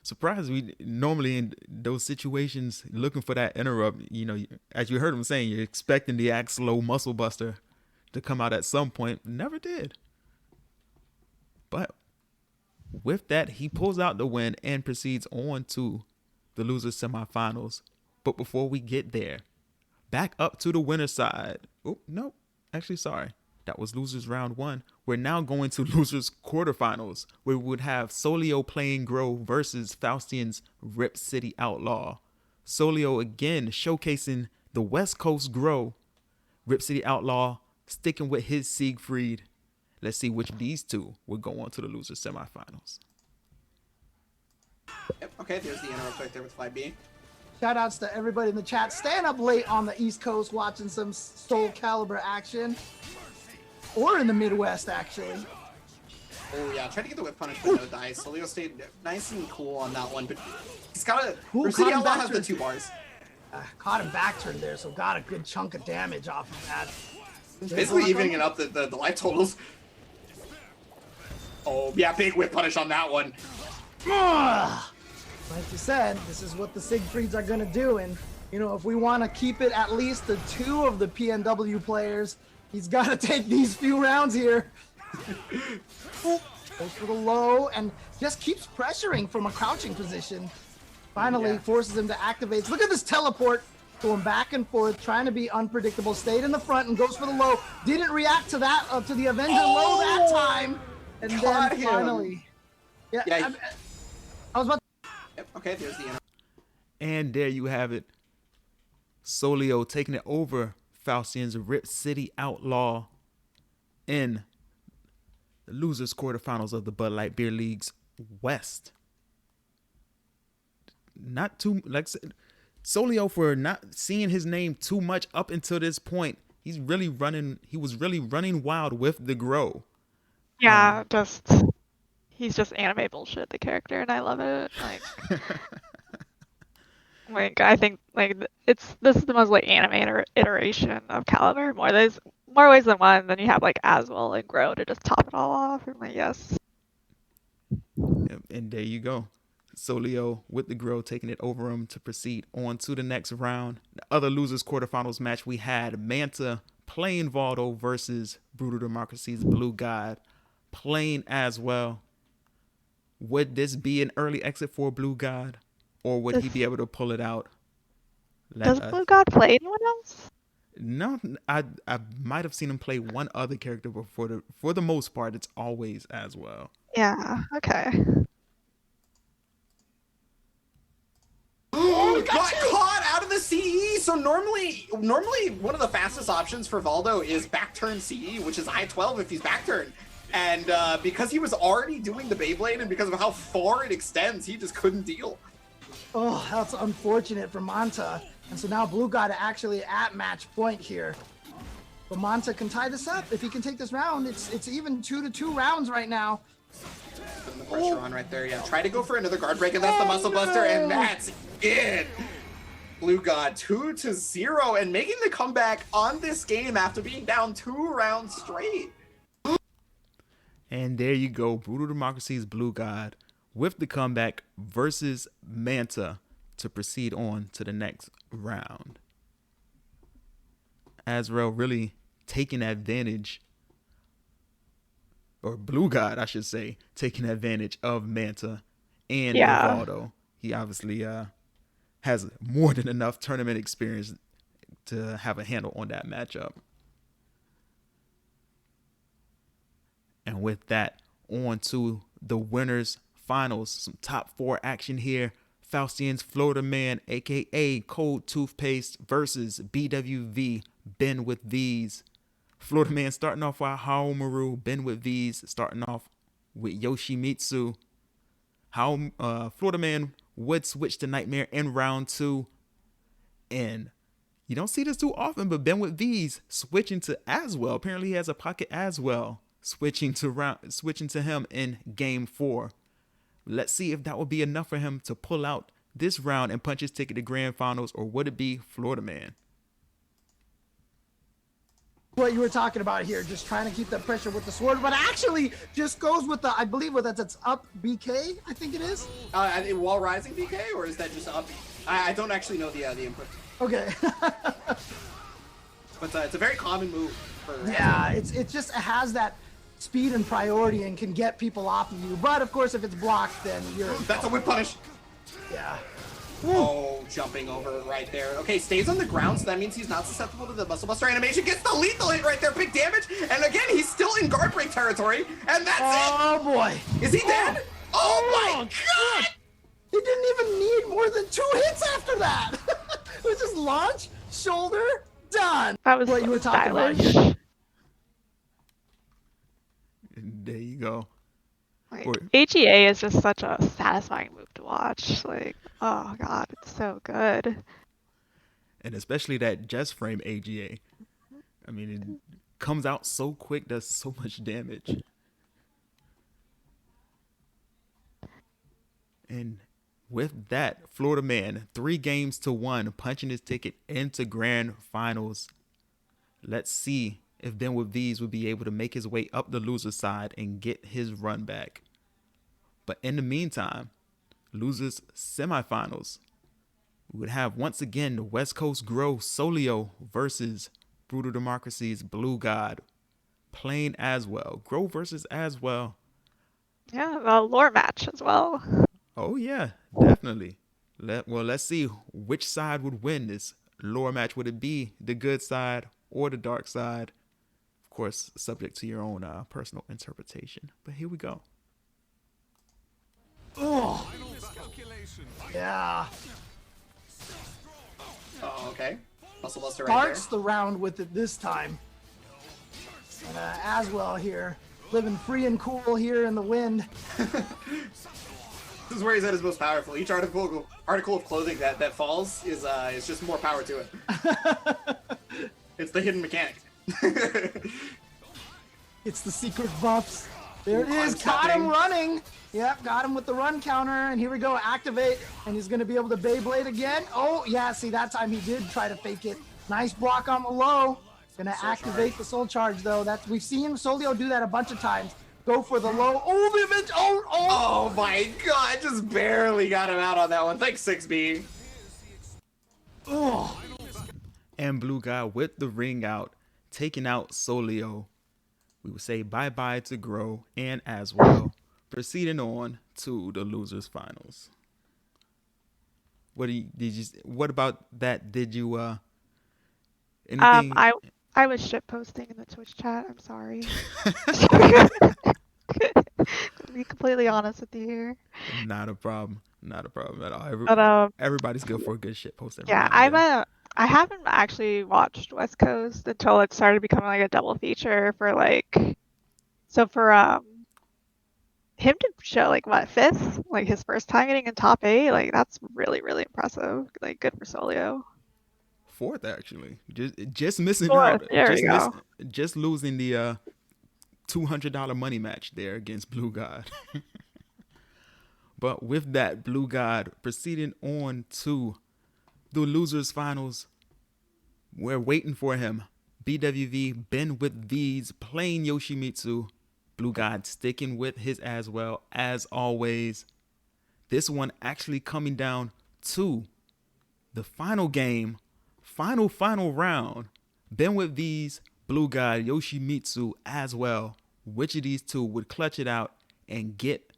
Surprised, we normally in those situations looking for that interrupt, you know, as you heard him saying, you're expecting the axe low muscle buster to come out at some point. Never did. But with that, he pulls out the win and proceeds on to the losers semifinals. But before we get there, back up to the winner's side. Oh, no, actually, sorry. That was losers round 1. We're now going to losers quarterfinals, where we would have Solio playing Grow versus Faustian's Rip City Outlaw. Solio again showcasing the West Coast Grow. Rip City Outlaw sticking with his Siegfried. Let's see which of these two will go on to the losers semifinals. Yep, okay, there's the interrupt right there with 5B. Shout outs to everybody in the chat. Staying up late on the East Coast watching some SoulCalibur action. Or in the Midwest, actually. Oh, yeah. Tried to get the whip punish, but no dice. Solio stayed nice and cool on that one, but he's got a... Rip City Outlaw has the 2 bars. Caught him back turn there, so got a good chunk of damage off of that. Basically evening it up the life totals. Oh, yeah, big whip punish on that one. Like you said, this is what the Siegfrieds are going to do, and, you know, if we want to keep it at least to 2 of the PNW players, he's got to take these few rounds here. Goes for the low and just keeps pressuring from a crouching position. Finally forces him to activate. Look at this teleport going back and forth, trying to be unpredictable. Stayed in the front and goes for the low. Didn't react to that, to the Avenger low that time. And then finally. I was about to... Okay, there's the... And there you have it. Solio taking it over Faustian's Rip City Outlaw in the losers quarterfinals of the Bud Light Beer League's West. Not too, like Solio, for not seeing his name too much up until this point. He was really running wild with the Grow. Yeah, he's just anime bullshit, the character, and I love it. Like, I think this is the most anime iteration of Calibur. There's more ways than one. Then you have Aswell and Grow to just top it all off. And yes. And there you go. Solio with the Grow taking it over him to proceed on to the next round. The other losers quarterfinals match, we had Manta playing Valdo versus Brutal Democracy's Blue God playing as well. Would this be an early exit for Blue God? Or would he be able to pull it out? Does Blue God play anyone else? No, I might have seen him play one other character, but for the most part, it's always Aswell. Yeah, okay. Oh, got caught out of the CE. So normally one of the fastest options for Valdo is back turn CE, which is I-12 if he's back turn. And because he was already doing the Beyblade and because of how far it extends, he just couldn't deal. Oh, that's unfortunate for Manta. And so now Blue God actually at match point here. But Manta can tie this up. If he can take this round, it's even 2-2 rounds right now. Putting the pressure on right there, yeah. Try to go for another guard break, and that's the muscle buster, and that's it. Blue God 2-0 and making the comeback on this game after being down 2 rounds straight. And there you go, Brutal Democracy's Blue God with the comeback versus Manta to proceed on to the next round. Azrael really taking advantage, or Blue God, I should say, taking advantage of Manta and Rivaldo. He obviously has more than enough tournament experience to have a handle on that matchup. And with that, on to the winners finals. Some top 4 action here. Faustian's Florida Man, aka Cold Toothpaste, versus BWV, Ben with V's. Florida Man starting off with Haomaru, Ben with V's starting off with Yoshimitsu. Florida Man would switch to Nightmare in round 2. And you don't see this too often, but Ben with V's switching to Aswell. Apparently he has a pocket Aswell. Switching to him in game 4. Let's see if that will be enough for him to pull out this round and punch his ticket to grand finals, or would it be Florida Man? What you were talking about here, just trying to keep that pressure with the sword, but actually just goes with the, I believe with that's up BK, I think it is. Wall rising BK, or is that just up? I don't actually know the input. Okay. But it's a very common move. Yeah, it just has that speed and priority and can get people off of you. But of course, if it's blocked, then you're. That's a whip punish. Yeah. Oh, jumping over right there. Okay, stays on the ground, so that means he's not susceptible to the Muscle Buster animation. Gets the lethal hit right there, big damage. And again, he's still in guard break territory, and that's it. Oh boy. Is he dead? Oh my god! He didn't even need more than 2 hits after that. It was just launch, shoulder, done. That was what you were talking about stylish. here. There you go. Like, AGA is just such a satisfying move to watch. Like, oh god, it's so good. And especially that Just Frame AGA. I mean, it comes out so quick, does so much damage. And with that, Florida Man, 3-1, punching his ticket into grand finals. Let's see if Ben with V's would be able to make his way up the loser side and get his run back. But in the meantime, losers semifinals, we would have once again the West Coast Grow Solio versus Brutal Democracy's Blue God, playing Aswell. Grow versus Aswell. Yeah, a lore match as well. Oh yeah, definitely. Let's see which side would win this lore match. Would it be the good side or the dark side? Of course, subject to your own personal interpretation. But here we go. Oh. Yeah. Oh, okay. Muscle Buster right Starts the round with it this time. And Aswell here, living free and cool here in the wind. This is where he's at his most powerful. Each article of clothing that falls is just more power to it. It's the hidden mechanic. It's the secret buffs. There it is. Caught him running. Yep, got him with the run counter. And here we go. Activate. And he's going to be able to Beyblade again. Oh, yeah. See, that time he did try to fake it. Nice block on the low. Going to activate the soul charge, though. We've seen Solio do that a bunch of times. Go for the low. Oh, the image. Oh, my God. Just barely got him out on that one. Thanks, 6B. Oh. And Blue Guy with the ring out, taking out Solio. We would say bye-bye to Grow and Aswell, proceeding on to the losers finals. What about that? Did you anything? I was shit posting in the Twitch chat. I'm sorry. To be completely honest with you here. Not a problem at all. Everybody's good for a good shit post. I haven't actually watched West Coast until it started becoming like a double feature for him to show like what, 5th, like his first time getting in top 8, like that's really, really impressive. Like good for Solio. 4th actually, just missing 4th. out. There we go. Just losing the $200 money match there against Blue God. But with that, Blue God proceeding on to the losers finals. We're waiting for him. BWV, Ben with V's, playing Yoshimitsu. Blue God sticking with his as well, as always. This one actually coming down to the final game, final round. Ben with V's, Blue God, Yoshimitsu as well. Which of these two would clutch it out and get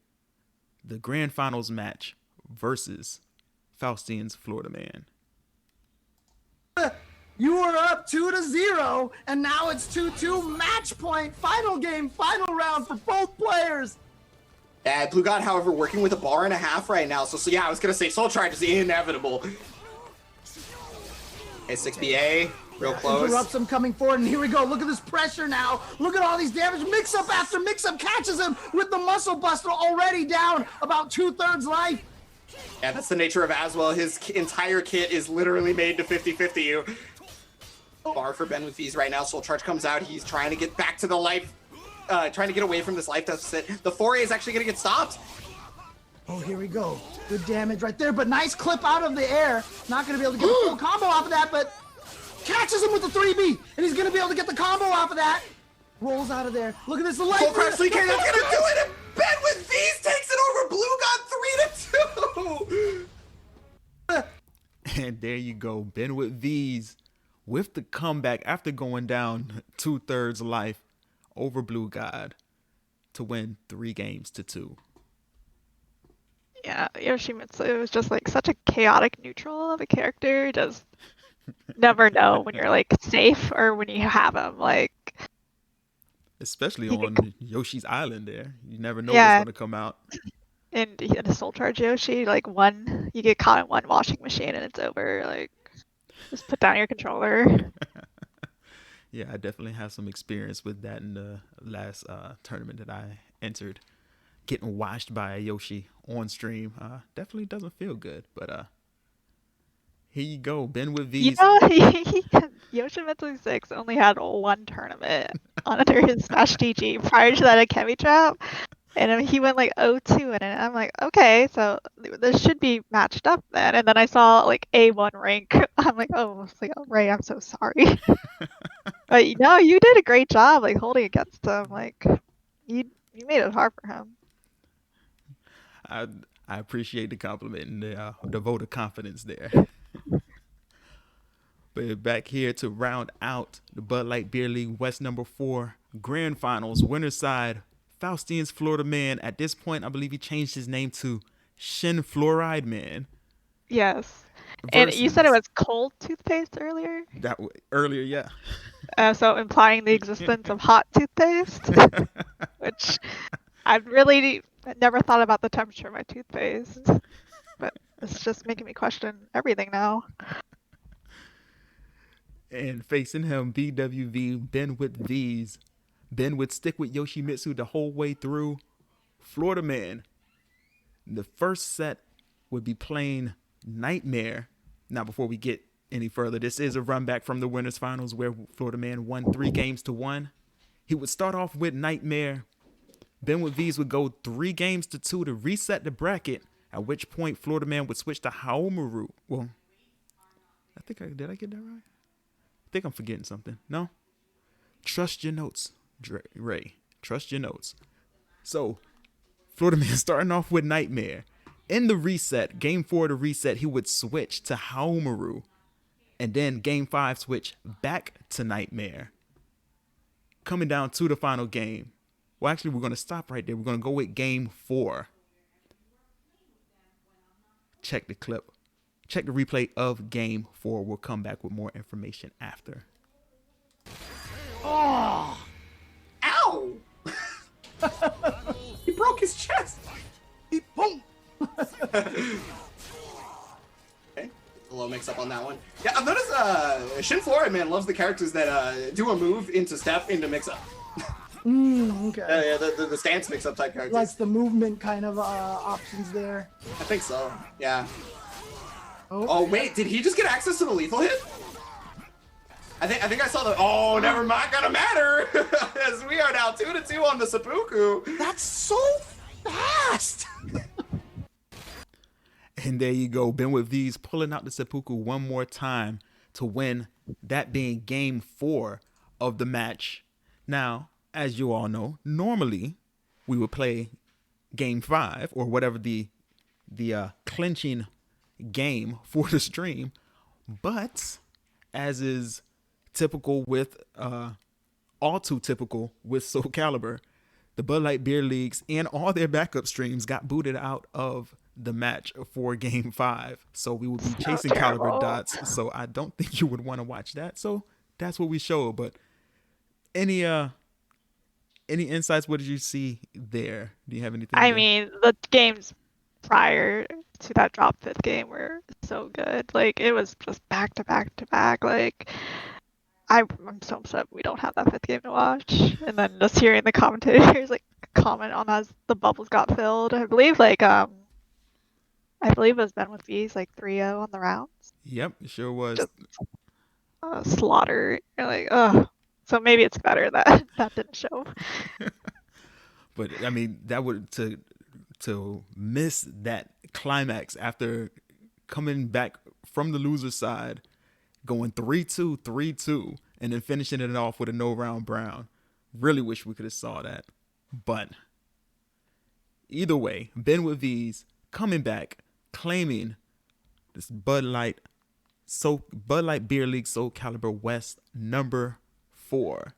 the grand finals match versus Faustian's Florida Man? You were up 2-0, and now it's 2-2 match point. Final game, final round for both players. Yeah, Blue God, however, working with a bar and a half right now. So yeah, I was gonna say Soul Charge is inevitable. Okay, 6BA, real close. Interrupts him coming forward, and here we go. Look at this pressure now. Look at all these damage. Mix-up after mix-up catches him with the Muscle Buster, already down about 2/3 life. Yeah, that's the nature of Aswell. His entire kit is literally made to 50-50 you. Bar for Ben with V's right now. Soul Charge comes out. He's trying to get back to the life, trying to get away from this life deficit. The foray is actually going to get stopped. Oh, here we go. Good damage right there, but nice clip out of the air. Not going to be able to get a full combo off of that, but catches him with the 3B, and he's going to be able to get the combo off of that. Rolls out of there. Look at this. The life. Soul Crash 3K, that's going to do it, and Ben with V's takes it over. Blue God 3-2. And there you go. Ben with V's with the comeback after going down 2/3 life over Blue God to win 3-2. Yeah, Yoshimitsu was just like such a chaotic neutral of a character. Just never know when you're like safe or when you have him. Like, especially on Yoshi's Island there. You never know what's going to come out. And the Soul Charge Yoshi, like you get caught in one washing machine and it's over. Like, just put down your controller. Yeah, I definitely have some experience with that in the last tournament that I entered. Getting washed by a Yoshi on stream definitely doesn't feel good. But here you go, Ben with V's. You know, Yoshimitsu 6 only had one tournament under his Smash DG prior to that at Kemi Trap. And he went like 0-2 in it. I'm like, okay, so this should be matched up then. And then I saw like A1 rank. I'm like, oh, it's like, oh, Ray, I'm so sorry. But no, you did a great job like holding against him. Like, you made it hard for him. I appreciate the compliment and the vote of confidence there. But back here to round out the Bud Light Beer League West number 4 Grand Finals winner's side. Faustian's Florida Man. At this point, I believe he changed his name to Shin Fluoride Man. Yes. And you said it was cold toothpaste earlier? Earlier, yeah. So implying the existence of hot toothpaste, which I've really never thought about the temperature of my toothpaste. But it's just making me question everything now. And facing him, BWV, Ben with V's. Ben would stick with Yoshimitsu the whole way through. Florida Man. The first set would be playing Nightmare. Now, before we get any further, this is a runback from the winners finals where Florida Man won 3-1. He would start off with Nightmare. Ben with V's would go 3-2 to reset the bracket, at which point Florida Man would switch to Haomaru. Well, did I get that right? I think I'm forgetting something. No? Trust your notes. Ray, trust your notes. So, Florida Man starting off with Nightmare. In the reset, game 4 to reset, he would switch to Haomaru. And then game 5 switch back to Nightmare. Coming down to the final game. Well, actually, we're going to stop right there. We're going to go with game 4. Check the clip. Check the replay of game 4. We'll come back with more information after. Oh! Ow! He broke his chest. Boom! Okay, a little mix up on that one. Yeah, I've noticed Shin Florida Man loves the characters that do a move into step into mix up. Okay. Yeah, the stance mix up type characters. Likes the movement kind of options there. I think so. Yeah. Oh, wait, did he just get access to the lethal hit? I think I saw the. Oh, never mind. Gonna matter. As we are now 2-2 on the seppuku. That's so fast. And there you go. Ben with V's pulling out the seppuku one more time to win, that being game 4 of the match. Now, as you all know, normally we would play game 5 or whatever the clinching game for the stream. But as is typical with, all too typical with SoulCalibur, the Bud Light Beer Leagues and all their backup streams got booted out of the match for game 5. So we would be chasing Calibur dots. So I don't think you would want to watch that. So that's what we showed. But any insights? What did you see there? Do you have anything? I mean, the games prior to that drop 5th game were so good. Like, it was just back to back to back. Like, I'm so upset we don't have that 5th game to watch. And then just hearing the commentators like comment on as the bubbles got filled. I believe it was Ben with V's like 3-0 on the rounds. Yep, it sure was. Just, slaughter. You're like, ugh. So maybe it's better that that didn't show. But I mean, that would to miss that climax after coming back from the loser side, going 3-2, 3-2, and then finishing it off with a no round brown. Really wish we could have saw that. But either way, Ben with V's coming back, claiming this Bud Light Beer League SoulCalibur West number 4.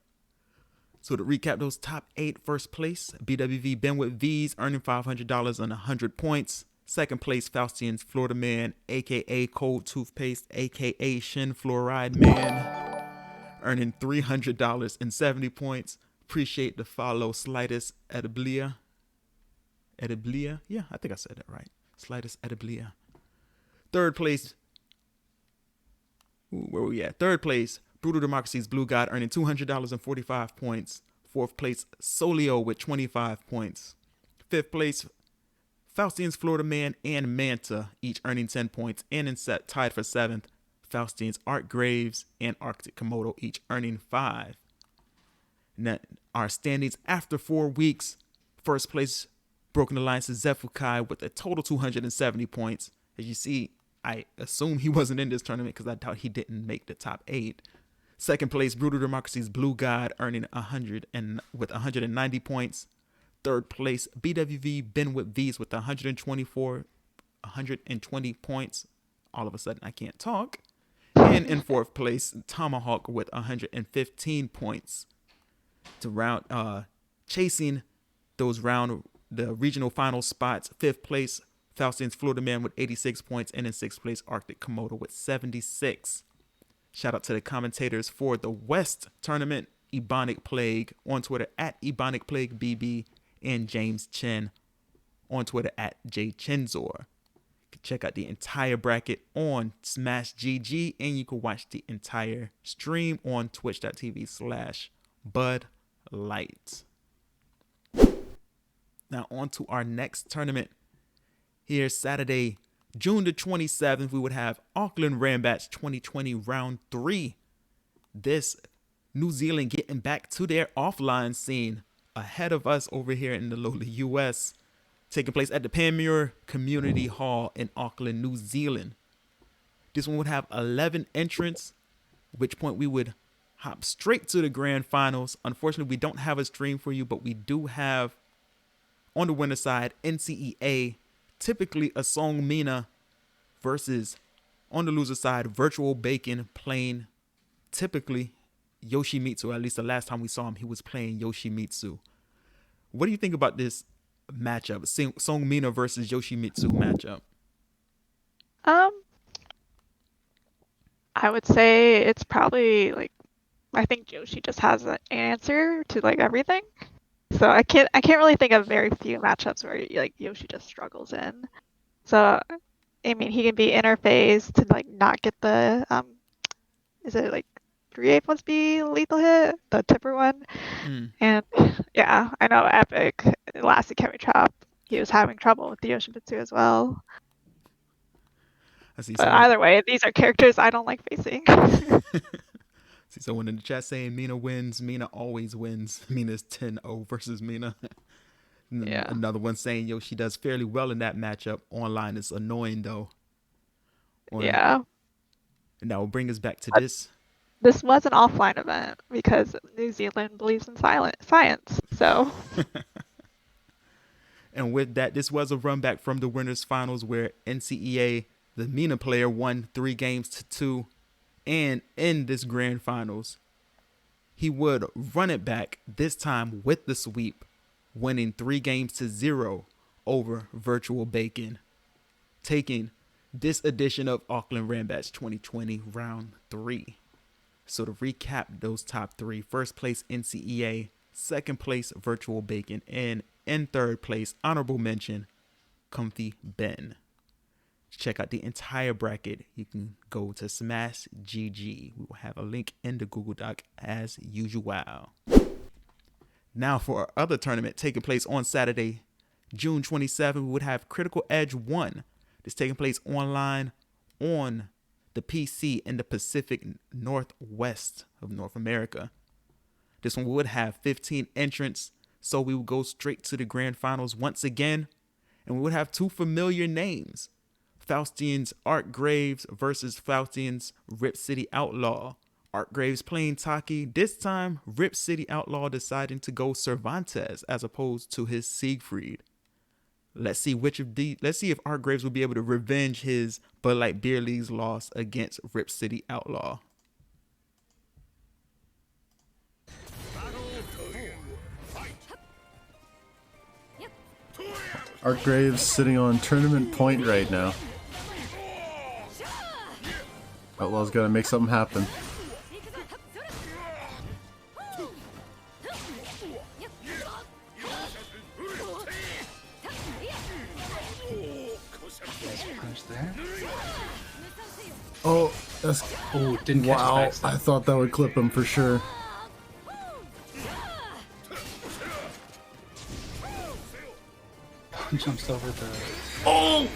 So to recap those top 8, first place, BWV Ben with V's earning $500 on 100 points. Second place, Faustian's Florida Man, a.k.a. Cold Toothpaste, a.k.a. Shin Fluoride Man, earning $300 and 70 points. Appreciate the follow, Slightest Ediblia. Yeah, I think I said that right. Slightest Ediblia. Third place. Where were we at? Third place, Brutal Democracy's Blue God, earning $200 and 45 points. Fourth place, Solio with 25 points. Fifth place, Faustian's Florida Man and Manta, each earning 10 points. And in set, tied for 7th, Faustian's Art Graves and Arctic Komodo, each earning 5. Now, our standings after 4 weeks. First place, Broken Alliance's Zefukai with a total 270 points. As you see, I assume he wasn't in this tournament because I doubt he didn't make the top 8. Second place, Brutal Democracy's Blue God, earning 190 points. Third place, BWV Ben with V's with 120 points. All of a sudden, I can't talk. And in fourth place, Tomahawk with 115 points. To round, chasing the regional final spots. Fifth place, Faustian's Florida Man with 86 points. And in sixth place, Arctic Komodo with 76. Shout out to the commentators for the West tournament, Ebonic Plague on Twitter at Ebonic Plague BB, and James Chen on Twitter at JChenzor. You can check out the entire bracket on Smash GG, and you can watch the entire stream on twitch.tv/BudLight. Now on to our next tournament. Here Saturday, June the 27th, we would have Auckland Ranbats 2020 Round 3. This New Zealand getting back to their offline scene ahead of us over here in the lowly US, taking place at the Panmure Community Hall in Auckland, New Zealand. This one would have 11 entrants, at which point we would hop straight to the grand finals. Unfortunately, we don't have a stream for you, but we do have, on the winner side, NCEA, typically a Song Mina versus, on the loser side, Virtual Bacon playing typically Yoshimitsu. At least the last time we saw him, he was playing Yoshimitsu. What do you think about this matchup, Song Mina versus Yoshimitsu matchup? I would say it's probably like, I think Yoshi just has an answer to like everything. So I can't really think of very few matchups where like Yoshi just struggles in. So I mean, he can be interphased to like not get the is it like 3A plus B lethal hit, the tipper one. And yeah, I know Epic last Akemi Trap, he was having trouble with the Yoshimitsu as well. But either way, these are characters I don't like facing. See someone in the chat saying Mina wins. Mina always wins. Mina's 10-0 versus Mina. Yeah. Another one saying, yo, she does fairly well in that matchup. Online is annoying, though. Yeah. And that will bring us back to this. This was an offline event because New Zealand believes in science. So. And with that, this was a run back from the winners finals where NCEA, the MENA player, won 3-2. And in this grand finals, he would run it back, this time with the sweep, winning 3-0 over Virtual Bacon, taking this edition of Auckland Ranbats 2020 round 3. So to recap those top 3, first place NCEA, second place Virtual Bacon, and in third place, honorable mention, Comfy Ben. To check out the entire bracket, you can go to Smash GG. We will have a link in the Google Doc as usual. Now for our other tournament taking place on Saturday, June 27, we would have Critical Edge 1. This taking place online on the PC in the Pacific Northwest of North America. This one would have 15 entrants, so we would go straight to the grand finals once again, and we would have 2 familiar names. Faustian's Art Graves versus Faustian's Rip City Outlaw. Art Graves playing Taki. This time, Rip City Outlaw deciding to go Cervantes as opposed to his Siegfried. Let's see if Art Graves will be able to revenge his Bud Light Beer League's loss against Rip City Outlaw. Art Graves sitting on tournament point right now. Outlaw's got to make something happen. Oh, that's... Oh, didn't catch wow, his backside. I thought that would clip him for sure. Jumps over the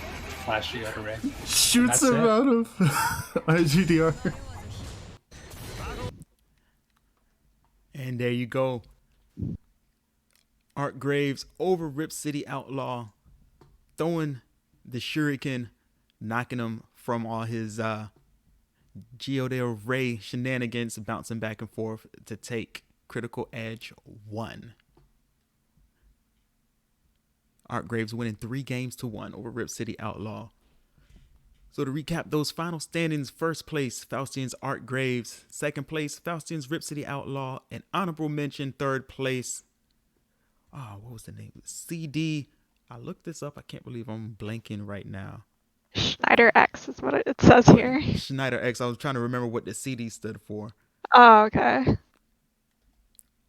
flashy out of red. Shoots him out of IGDR. And there you go. Art Graves over Rip City Outlaw, throwing the shuriken, knocking him from all his Geo del Rey shenanigans, bouncing back and forth to take Critical Edge 1. Art Graves winning 3-1 over Rip City Outlaw. So to recap those final standings, first place, Faustian's Art Graves. Second place, Faustian's Rip City Outlaw. And honorable mention, third place. What was the name? CD. I looked this up. I can't believe I'm blanking right now. Schneider X is what it says here. Schneider X. I was trying to remember what the CD stood for. Oh, okay.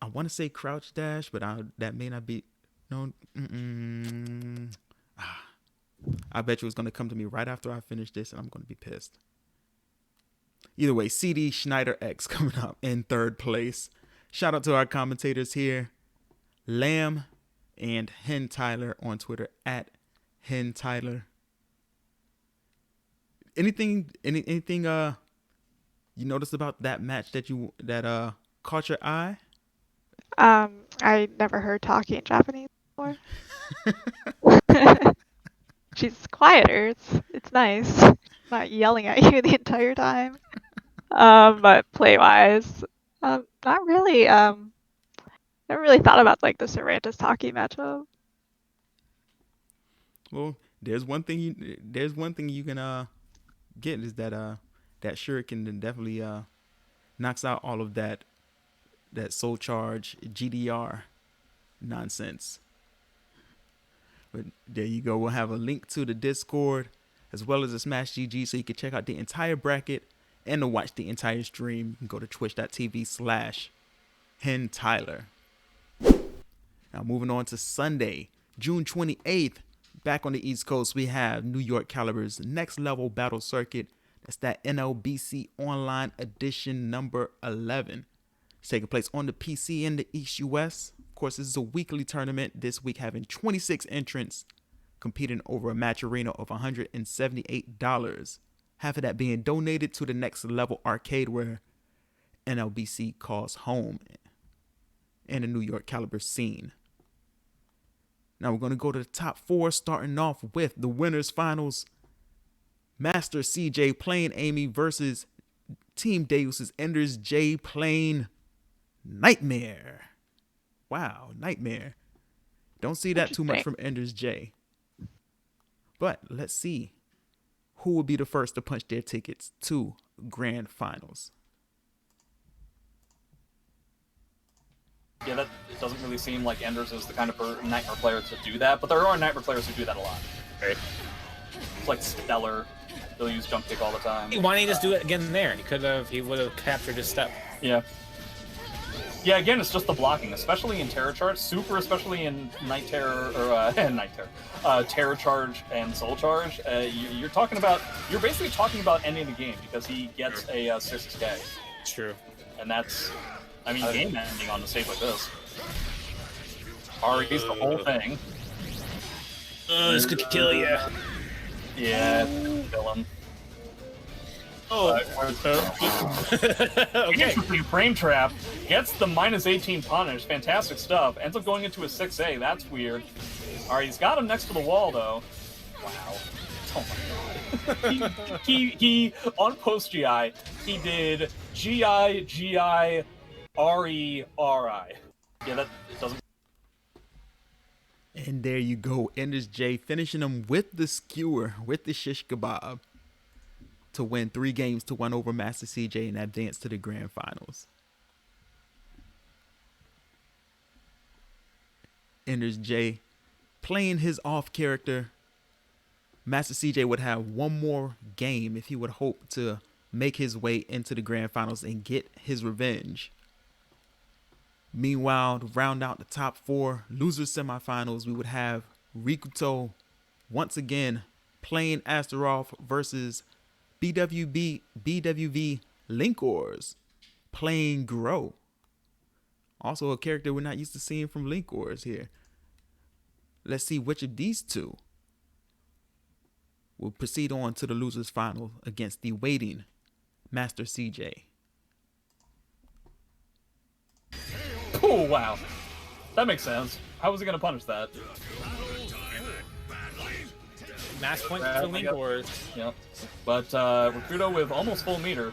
I want to say Crouch Dash, but that may not be. No. I bet you it's going to come to me right after I finish this, and I'm going to be pissed. Either way, CD Schneider X coming up in third place. Shout out to our commentators here, Lamb and Hen Tyler on Twitter at Hen Tyler. Anything you noticed about that match that caught your eye? I never heard Taki in Japanese before. She's quieter. It's nice. Not yelling at you the entire time. But play wise, not really. Never really thought about like the Cervantes Taki matchup. Well, there's one thing you can get is that shuriken definitely knocks out all of that soul charge GDR nonsense. But there you go. We'll have a link to the Discord as well as the Smash GG, so you can check out the entire bracket and to watch the entire stream. You can go to twitch.tv/Hen Tyler. Now moving on to Sunday, June 28th, back on the East Coast, we have NYCalibur's Next Level Battle Circuit. That's that NLBC Online Edition number 11. It's taking place on the PC in the East US. Of course, this is a weekly tournament. This week having 26 entrants competing over a match arena of $178. Half of that being donated to the Next Level Arcade, where NLBC calls home, and the NYCalibur scene. Now we're going to go to the top 4, starting off with the winners finals. Master CJ playing Amy versus Team Deus's Enders J playing Nightmare. Wow, Nightmare. Don't see that too much from Enders J. But let's see who will be the first to punch their tickets to grand finals. Yeah, that doesn't really seem like Enders is the kind of Nightmare player to do that, but there are Nightmare players who do that a lot. Right? It's like Stellar. He'll use jump kick all the time. Why didn't he just do it again there? He would have captured his step. Yeah. Yeah, again, it's just the blocking, especially in Terror Charge, especially in Night Terror, or Terror Charge and Soul Charge. You're basically talking about ending the game because he gets a 6K. True. And that's, I mean, game ending on a stage like this. Ari's the whole thing. This could kill you. Yeah, kill him. Oh, okay. Frame trap, gets the -18 punish, fantastic stuff. Ends up going into a 6A, that's weird. Alright, he's got him next to the wall though. Wow. Oh my god. he on post GI, he did GI, GI, RE, RI. Yeah, that doesn't. And there you go, Enders J finishing him with the skewer, with the shish kebab, to win 3-1 over Master CJ and advance to the grand finals. Enders J playing his off character. Master CJ would have one more game if he would hope to make his way into the grand finals and get his revenge. Meanwhile, to round out the top 4 losers semifinals, we would have Rikuto once again playing Astaroth versus BWV Linkors playing Grow. Also a character we're not used to seeing from Linkors here. Let's see which of these two will proceed on to the losers final against the waiting Master CJ. Oh, wow. That makes sense. How was he going to punish that? Match point for Linkors. Yep. But Rikuto with almost full meter.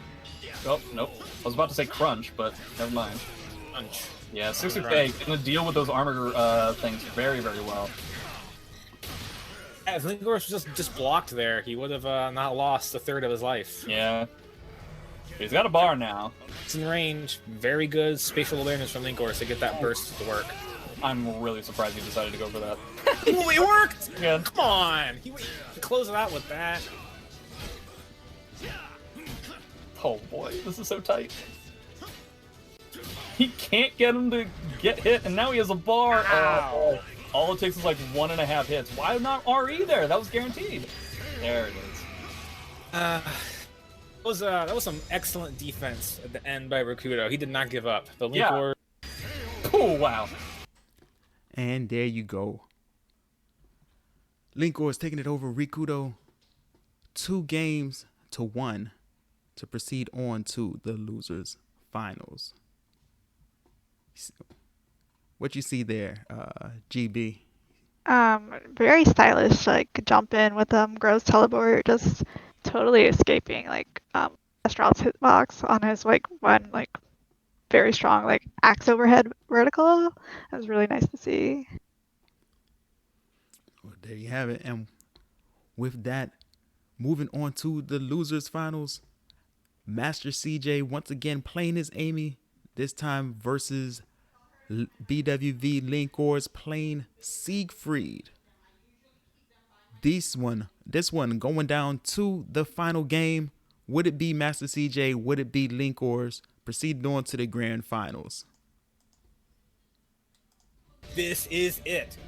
Oh, nope. I was about to say crunch, but never mind. Crunch. Yeah, 60K going to deal with those armor things very, very well. Yeah, if Linkors was just blocked there, he would have not lost a third of his life. Yeah. He's got a bar now. It's in range. Very good spatial awareness from Linkors to get that burst to work. I'm really surprised he decided to go for that. Ooh, it worked! Yeah. Come on! He closed it out with that. Oh boy, this is so tight. He can't get him to get hit, and now he has a bar. Oh, all it takes is like 1.5 hits. Why not RE there? That was guaranteed. There it is. That was some excellent defense at the end by Rikuto. He did not give up. The Linkors. Yeah. Oh, wow. And there you go. Linkors taking it over Rikuto 2-1 to proceed on to the losers finals. What you see there, GB? Very stylish, like jump in with Gross teleport, just totally escaping like Astral's hitbox on his one very strong axe overhead vertical. That was really nice to see. Well, there you have it. And with that, moving on to the losers finals, Master CJ once again playing his Amy, this time versus BWV Linkors playing Siegfried. This one going down to the final game. Would it be Master CJ? Would it be Linkors? Proceeding on to the grand finals. This is it.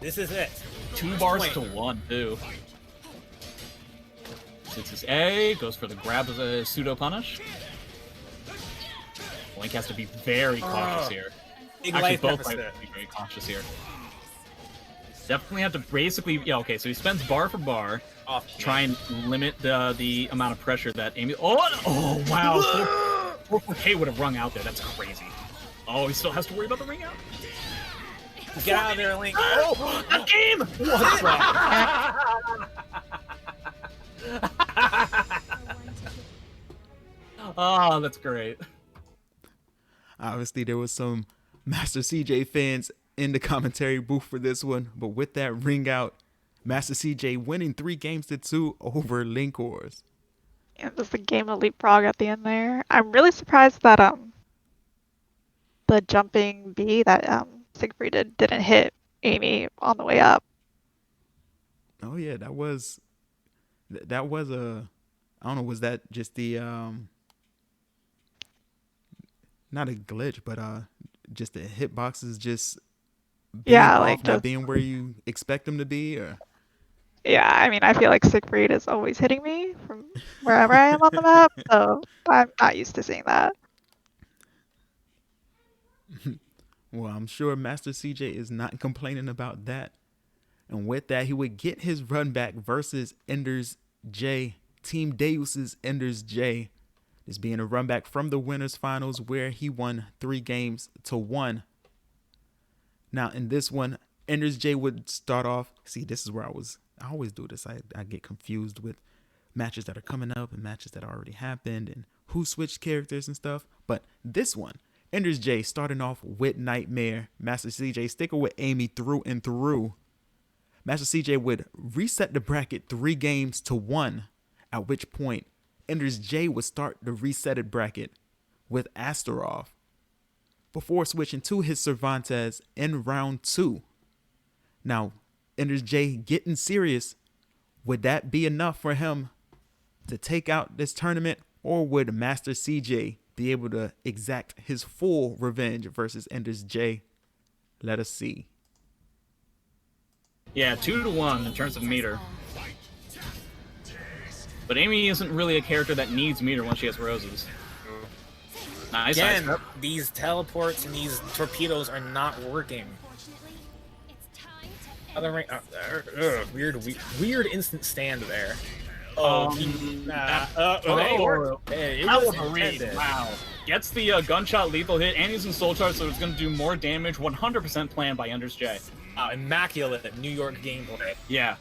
2 bars to 1, too. 6A goes for the grab as a pseudo punish. Link has to be very cautious here. Actually, both players have to be very cautious here. Definitely have to basically, yeah, okay, so he spends bar for bar, try and limit the amount of pressure that Amy. Oh wow! 4K would have rung out there. That's crazy. Oh, he still has to worry about the ring out. Get out of there, Link. Oh, a game! What the? Oh, that's great. Obviously, there was some Master CJ fans in the commentary booth for this one, but with that ring out, Master CJ winning 3-2 over Linkors. Yeah, just a game of leapfrog at the end there. I'm really surprised that the jumping B that Siegfried didn't hit Amy on the way up. Oh yeah, that was a, I don't know, was that just the not a glitch, but just the hitboxes just being off, not being where you expect them to be, or? Yeah, I mean, I feel like Siegfried is always hitting me from wherever I am on the map, so I'm not used to seeing that. Well, I'm sure Master CJ is not complaining about that. And with that, he would get his run back versus Enders J, Team Deus's Enders J. This being a run back from the winners finals where he won 3-1. Now, in this one, Enders J would start off. See, this is where I always do this. I get confused with matches that are coming up and matches that already happened and who switched characters and stuff. But this one, Enders J starting off with Nightmare. Master CJ sticking with Amy through and through. Master CJ would reset the bracket 3-1, at which point Enders J would start the resetted bracket with Astaroth before switching to his Cervantes in round 2. Now, Enders J getting serious. Would that be enough for him to take out this tournament, or would Master CJ be able to exact his full revenge versus Enders J? Let us see. Yeah, 2-1 in terms of meter. But Amy isn't really a character that needs meter once she has roses. Nice. Again, these teleports and these torpedoes are not working. Other ring, weird instant stand there. Wow. Gets the gunshot lethal hit, and he's in soul charge, so it's going to do more damage. 100% planned by Enders J. Immaculate New York gameplay. Yeah.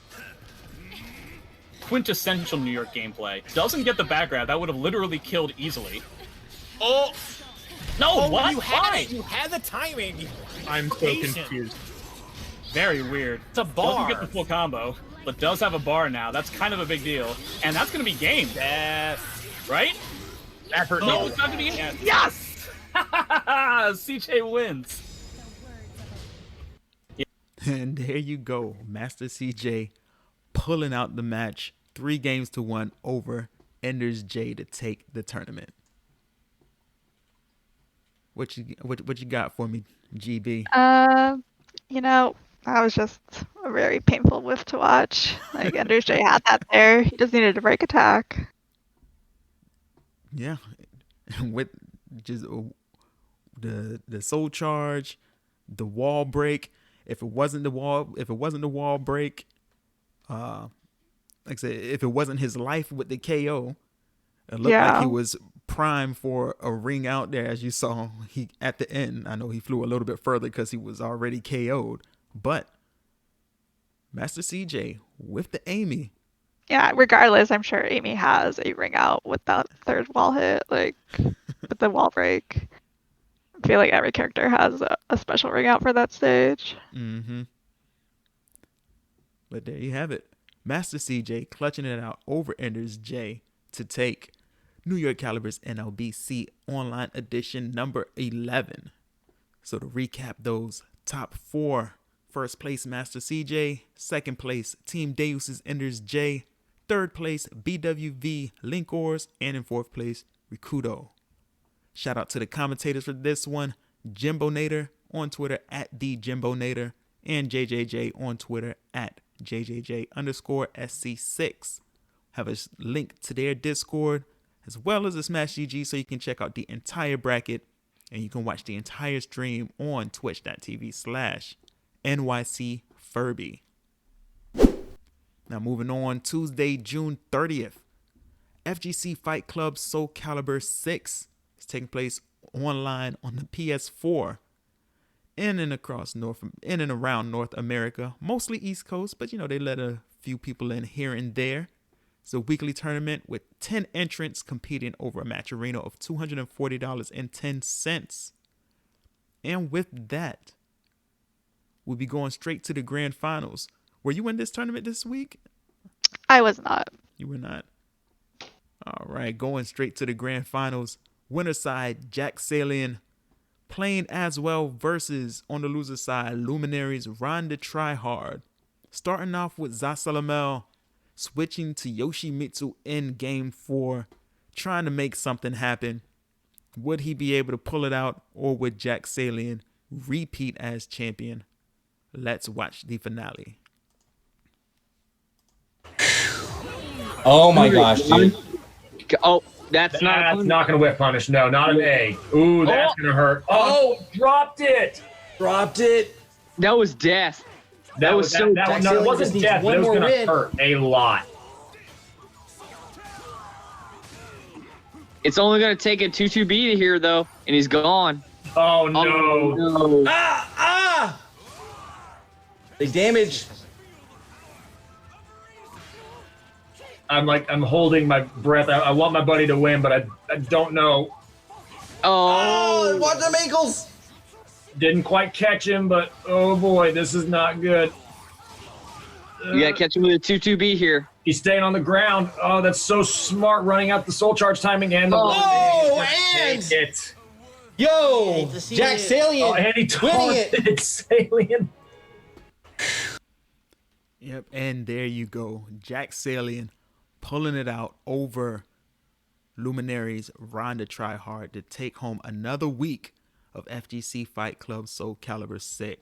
Quintessential New York gameplay. Doesn't get the back grab. That would have literally killed easily. Oh! No, what? Why? You had the timing. I'm so confused. Very weird. It's a bar. Doesn't get the full combo, but does have a bar now. That's kind of a big deal. And that's going to be game. Yes. Right? That hurt. No, it's not going to be game. Yes! CJ wins. And there you go. Master CJ pulling out the match 3-1 over Enders J to take the tournament. What you got for me, GB? That was just a very painful whiff to watch. Like, Enders J had that there. He just needed to break attack. Yeah. With just the soul charge, the wall break. If it wasn't the wall break, like I said, if it wasn't his life with the KO, it looked like he was prime for a ring out there. As you saw, he at the end, I know he flew a little bit further because he was already KO'd. But Master CJ with the Amy. Yeah, regardless, I'm sure Amy has a ring out with that third wall hit, like with the wall break. I feel like every character has a special ring out for that stage. Mm-hmm. But there you have it. Master CJ clutching it out over Enders J to take NYCalibur's NLBC Online Edition number 11. So to recap those top 4, first place Master CJ, second place Team Deus's Enders J, third place BWV Linkors, and in fourth place Rikudo. Shout out to the commentators for this one, Jimbonator on Twitter at TheJimbonator and JJJ on Twitter at JJJ_SC6. Have a link to their Discord as well as the Smash GG so you can check out the entire bracket and you can watch the entire stream on twitch.tv/NYCFurby. Now moving on, Tuesday, June 30th, FGC Fight Club SoulCalibur VI is taking place online on the PS4. in and around North America, mostly East Coast, but they let a few people in here and there. It's a weekly tournament with 10 entrants competing over a match arena of $240.10. And with that, we'll be going straight to the grand finals. Were you in this tournament this week? I was not. You were not. All right, going straight to the grand finals. Winner side, Jack Salian playing as well versus, on the loser side, Luminaries Ron the Tryhard. Starting off with Zasalamel, switching to Yoshimitsu in game 4, trying to make something happen. Would he be able to pull it out, or would Jack Salian repeat as champion? Let's watch the finale. Oh my gosh, dude. Oh, that's not gonna whip punish. No, not an A. Ooh, that's gonna hurt. Oh, dropped it. Dropped it. That was death. That was so. No, it wasn't death. But it was gonna hurt a lot. It's only gonna take a 2-2B to here though, and he's gone. Oh no! Oh, no. Ah! The damage. I'm holding my breath. I want my buddy to win, but I don't know. Oh, watch them ankles. Didn't quite catch him, but oh boy, this is not good. You gotta catch him with a 2-2B here. He's staying on the ground. Oh, that's so smart, running out the soul charge timing and the and it. Yo, Jack Salian. Oh, and he taunted Salian. Yep, and there you go. Jack Salian pulling it out over Luminaries Ron the Tryhard to take home another week of FGC Fight Club SoulCalibur VI.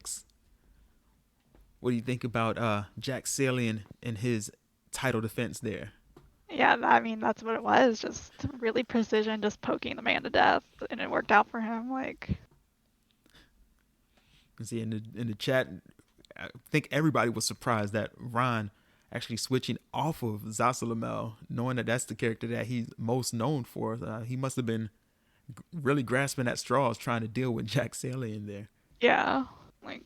What do you think about Jack Salian and his title defense there? Yeah, I mean, that's what it was. Just really precision, just poking the man to death, and it worked out for him. Like, see in the chat, I think everybody was surprised that Ron actually switching off of Zasalamel, knowing that that's the character that he's most known for. He must have been really grasping at straws trying to deal with Jack Salian there. yeah, like,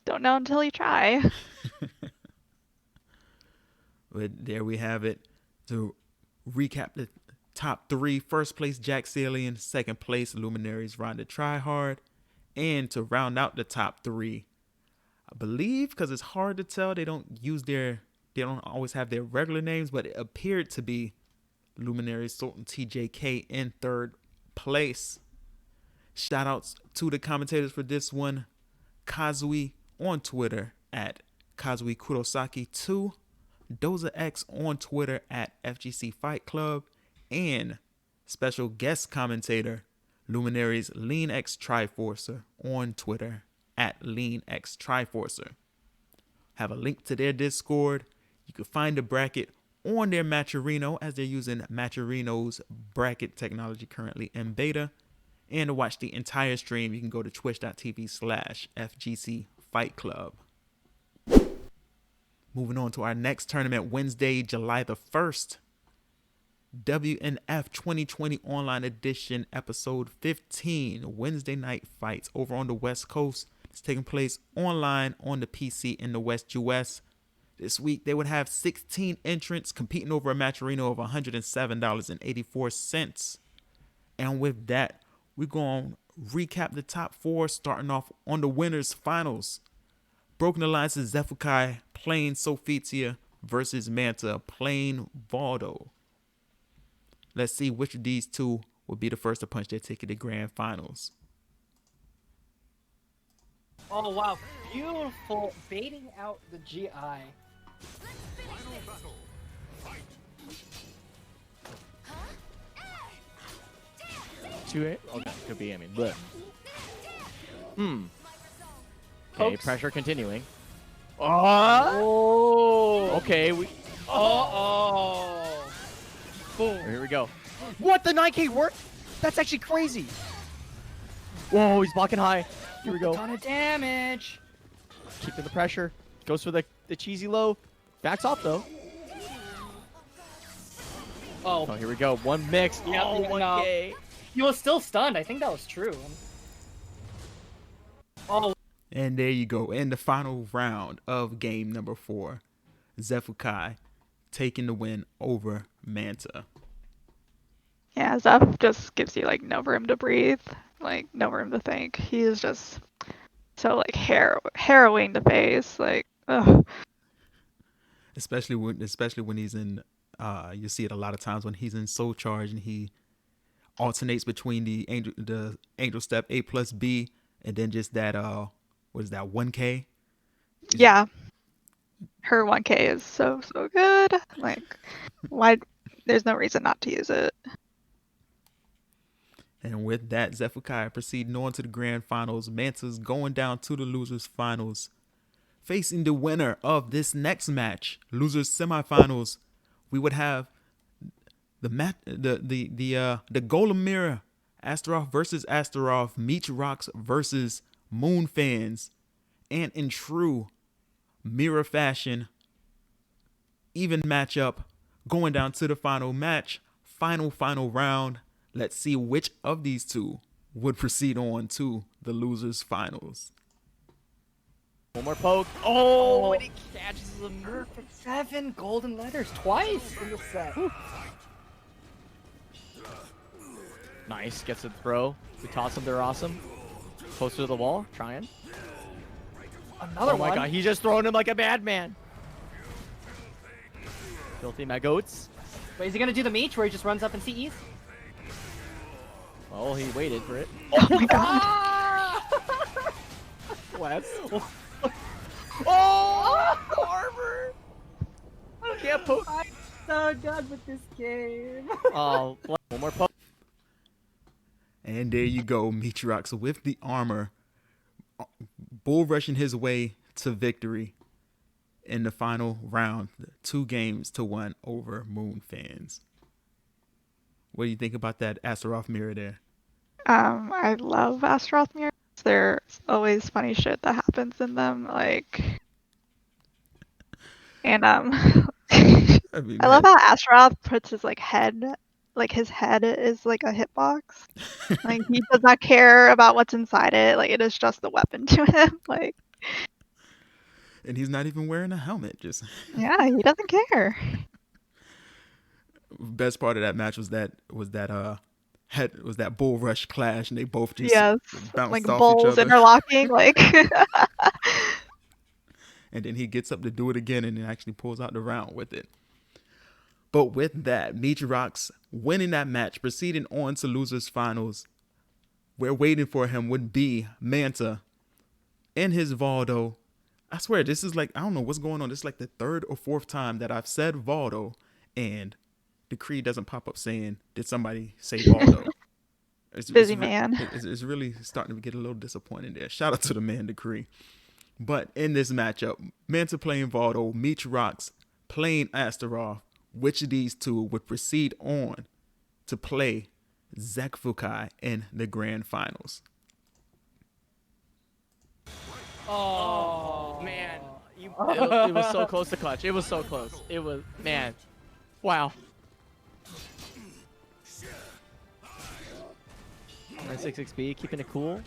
don't know until you try. But there we have it. To recap the top 3, first place Jack Salian, second place Luminaries Ron the Tryhard, and to round out the top 3, I believe, because it's hard to tell, they don't always have their regular names, but it appeared to be Luminaries Sultan TJK in third place. Shout outs to the commentators for this one. Kazui on Twitter at Kazui Kurosaki 2, Doza X on Twitter at FGC Fight Club, and special guest commentator Luminaries Lean X Triforcer on Twitter at Lean X Triforcer. Have a link to their Discord. You can find the bracket on their Matcherino, as they're using Matcherino's bracket technology currently in beta. And to watch the entire stream, you can go to twitch.tv/FGC Fight Club. Moving on to our next tournament, Wednesday, July the 1st. WNF 2020 Online Edition, Episode 15, Wednesday Night Fights over on the West Coast. It's taking place online on the PC in the West US. This week, they would have 16 entrants competing over a match arena of $107.84. And with that, we're going to recap the top 4, starting off on the winners finals. Broken Alliance's Zephukai playing Sophitia versus Manta playing Valdo. Let's see which of these two will be the first to punch their ticket to grand finals. Oh, wow. Beautiful baiting out the GI. 2-8? Okay, could be, but... Okay, pressure continuing. Oh! Okay, Oh! Boom. Here we go. What? The 9K worked? That's actually crazy. Whoa, he's blocking high. Here we go. A ton of damage. Keeping the pressure. Goes for the cheesy low. Backs off, though. Oh, here we go. One mix. Yeah, 1K. He was still stunned. I think that was true. Oh. And there you go. In the final round of game number 4, SCVI taking the win over Manta. Yeah, Zeph just gives you like no room to breathe, like no room to think. He is just so like harrowing to face. Like, ugh. Especially when he's in, you see it a lot of times when he's in Soul Charge and he alternates between the Angel Step A+B and then just that what is that 1K? Yeah, her 1K is so good. Like, why? There's no reason not to use it. And with that, SCVI proceeding on to the grand finals. Manta's going down to the losers finals, facing the winner of this next match, losers semifinals. We would have the Golem Mirror, Astaroth versus Astaroth, Meech Rocks versus Moon Fans, and in true mirror fashion, even matchup, going down to the final match, final round. Let's see which of these two would proceed on to the losers finals. One more poke. Oh, and he catches them. Perfect 7 golden letters twice in the set. Nice, gets a throw. We toss him, they're awesome. Closer to the wall, trying. Another one. Oh my god, he's just throwing him like a madman. Filthy Magoats. Wait, is he gonna do the Meech where he just runs up and CEs? Oh, he waited for it. Oh my god. Wes. Oh, armor! Can't poke. I'm so done with this game. Oh, one more poke. And there you go, Meech Rocks with the armor, bull rushing his way to victory in the final round, 2-1 over Moon Fans. What do you think about that Astaroth mirror there? I love Astaroth mirrors. There's always funny shit that happens in them, like, and I love how Astaroth puts his like head, like his head is like a hitbox. Like he does not care about what's inside it. Like it is just the weapon to him. Like, and he's not even wearing a helmet. Just yeah, he doesn't care. Best part of that match was that bull rush clash, and they both just bounced like off bulls each other. interlocking, like. And then he gets up to do it again, and then actually pulls out the round with it. But with that, Meech Rocks winning that match, proceeding on to losers finals. Where waiting for him would be Manta and his Valdo. I swear, this is like, I don't know what's going on. This is like the 3rd or 4th time that I've said Valdo, and Decree doesn't pop up saying, did somebody say Valdo? Busy man. It's really starting to get a little disappointing there. Shout out to the man, Decree. But in this matchup, Manta playing Valdo, Meech Rocks playing Astaroth. Which of these two would proceed on to play SCVI in the grand finals? Oh, man. It was so close to clutch. It was so close. It was, man. Wow. 6XP, keeping it cool.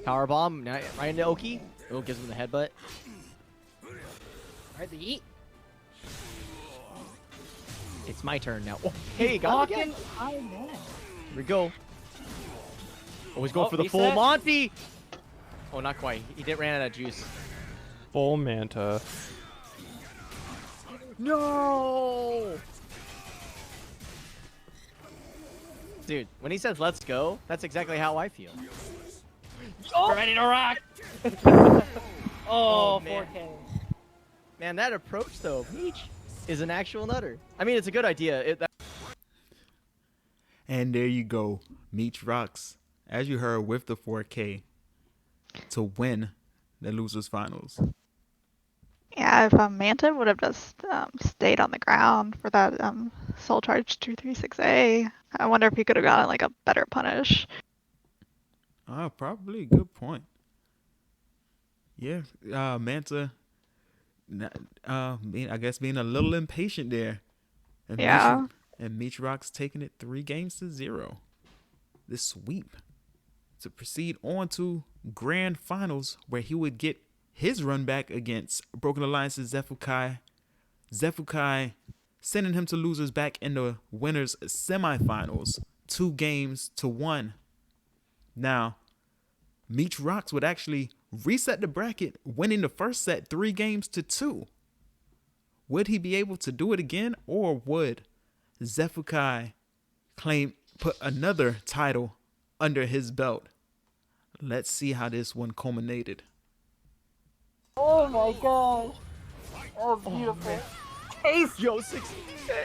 Power bomb, right into Oki. Oh, gives him the headbutt. Alright, the eat. It's my turn now. Oh, hey, got him again. Here we go. Oh, he's going for the full Monty. Oh, not quite. He didn't ran out of juice. Full Manta. No! Dude, when he says let's go, that's exactly how I feel. Oh. Ready to rock! Oh, man. 4K. Man, that approach though, Peach, is an actual nutter. I mean, it's a good idea. And there you go. Meech Rocks, as you heard, with the 4K to win the losers finals. Yeah, if Manta would have just stayed on the ground for that Soul Charge 236A, I wonder if he could have gotten like a better punish. Probably. Good point. Yeah, Manta, I guess being a little impatient there. And Meech Rocks taking it 3-0. This sweep to proceed on to grand finals, where he would get his run back against Broken Alliance's Zefukai. Zefukai sending him to losers back in the winners semifinals, 2-1. Now, Meech Rocks would actually reset the bracket, winning the first set 3-2. Would he be able to do it again, or would Zefukai put another title under his belt? Let's see how this one culminated. Oh my gosh. Oh, beautiful. Ace! Yo, 6.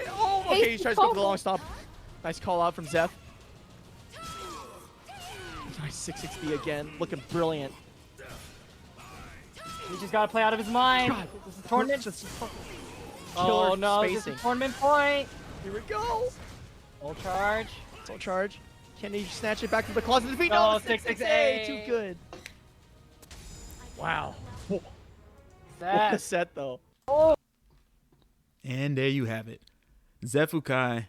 Oh, okay, he tries to go for the long stop. Nice call out from Zeph. Nice 660 again, looking brilliant. He just gotta play out of his mind. God, this is a tournament. Oh no, spacing. this is a tournament point. Here we go. Full charge. Full charge. Can he snatch it back from the closet of defeat? No, No, 6-6-A. Too good. Wow. What That. a set, though. Oh. And there you have it. Zefukai,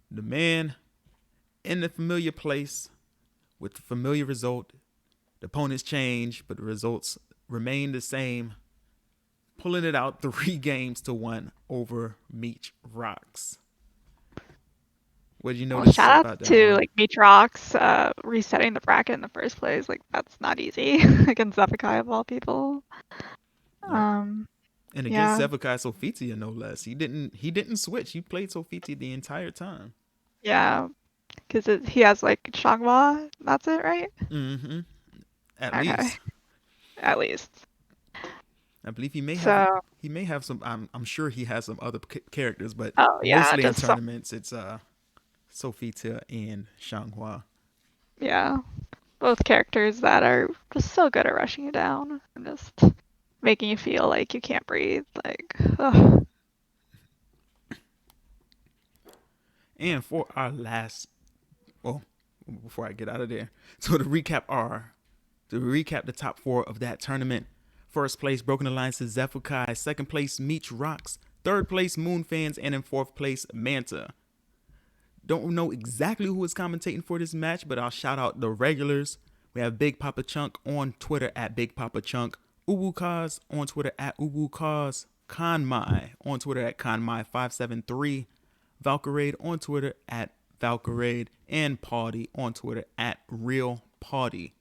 the man in the familiar place with the familiar result. The opponents change, but the results remain the same. Pulling it out 3-1 over Meech Rocks. What did you notice Shout about out that to one? like Meech Rocks resetting the bracket in the first place. Like that's not easy against Zefukai of all people. And against yeah. Zefukai Sofitia, no less. He didn't switch. He played Sofitia the entire time. Yeah, because he has like Shangwa. That's it, right? Mm-hmm. At Okay. least. At least. I believe he may have. So- He may have some. I'm sure he has some other characters, but Oh, yeah, mostly in just some- tournaments, it's Sofitia and Shanghua. Yeah, both characters that are just so good at rushing you down and just making you feel like you can't breathe. Like, ugh. And for our last, before I get out of there, so to recap the top 4 of that tournament. First place, Broken Alliance's Zefukai. Second place, Meech Rocks. Third place, Moon Fans. And in fourth place, Manta. Don't know exactly who is commentating for this match, but I'll shout out the regulars. We have Big Papa Chunk on Twitter at Big Papa Chunk. Ubu on Twitter at Ubu Kanmai on Twitter at Kanmai573. Valkyraid on Twitter at Valkyraid. And Party on Twitter at Real Party.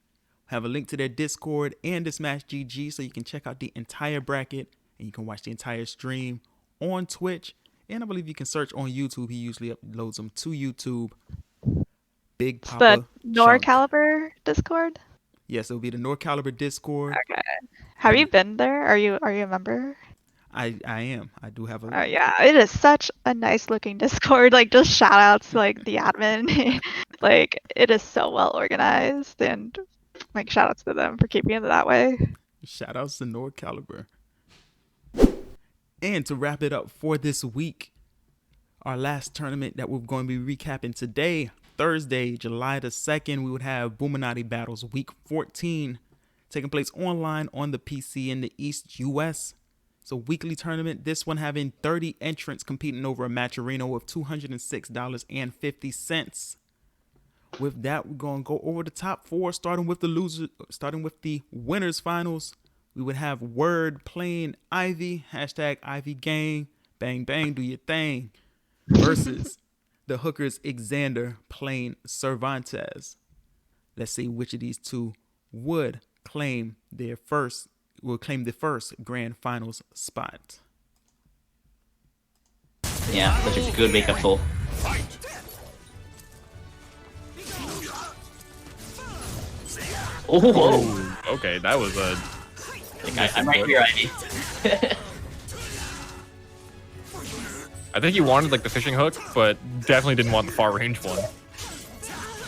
Have a link to their Discord and this match GG, so you can check out the entire bracket and you can watch the entire stream on Twitch. And I believe you can search on YouTube. He usually uploads them to YouTube. Big Papa. The NYCalibur Discord. Yes, it'll be the NYCalibur Discord. Okay. Have you been there? Are you a member? I am. I do have a. Yeah, it is such a nice looking Discord. Like, just shout outs to like the admin. Like, it is so well organized, and like shout outs to them for keeping it that way. Shout outs to NYCalibur. And to wrap it up for this week, our last tournament that we're going to be recapping today, Thursday, July the 2nd, we would have Boominati Battles Week 14 taking place online on the PC in the East US. It's a weekly tournament, this one having 30 entrants competing over a match arena with $206.50. With that, we're going to go over the top 4, starting with the winners finals. We would have Word playing Ivy, hashtag Ivy Gang, bang bang, do your thing, versus the Hookers Xander playing Cervantes. Let's see which of these two would claim the first grand finals spot. Yeah, such a good wake-up call. Oh, okay, that was a. I'm right here, Ivy. I think he wanted like the fishing hook, but definitely didn't want the far range one.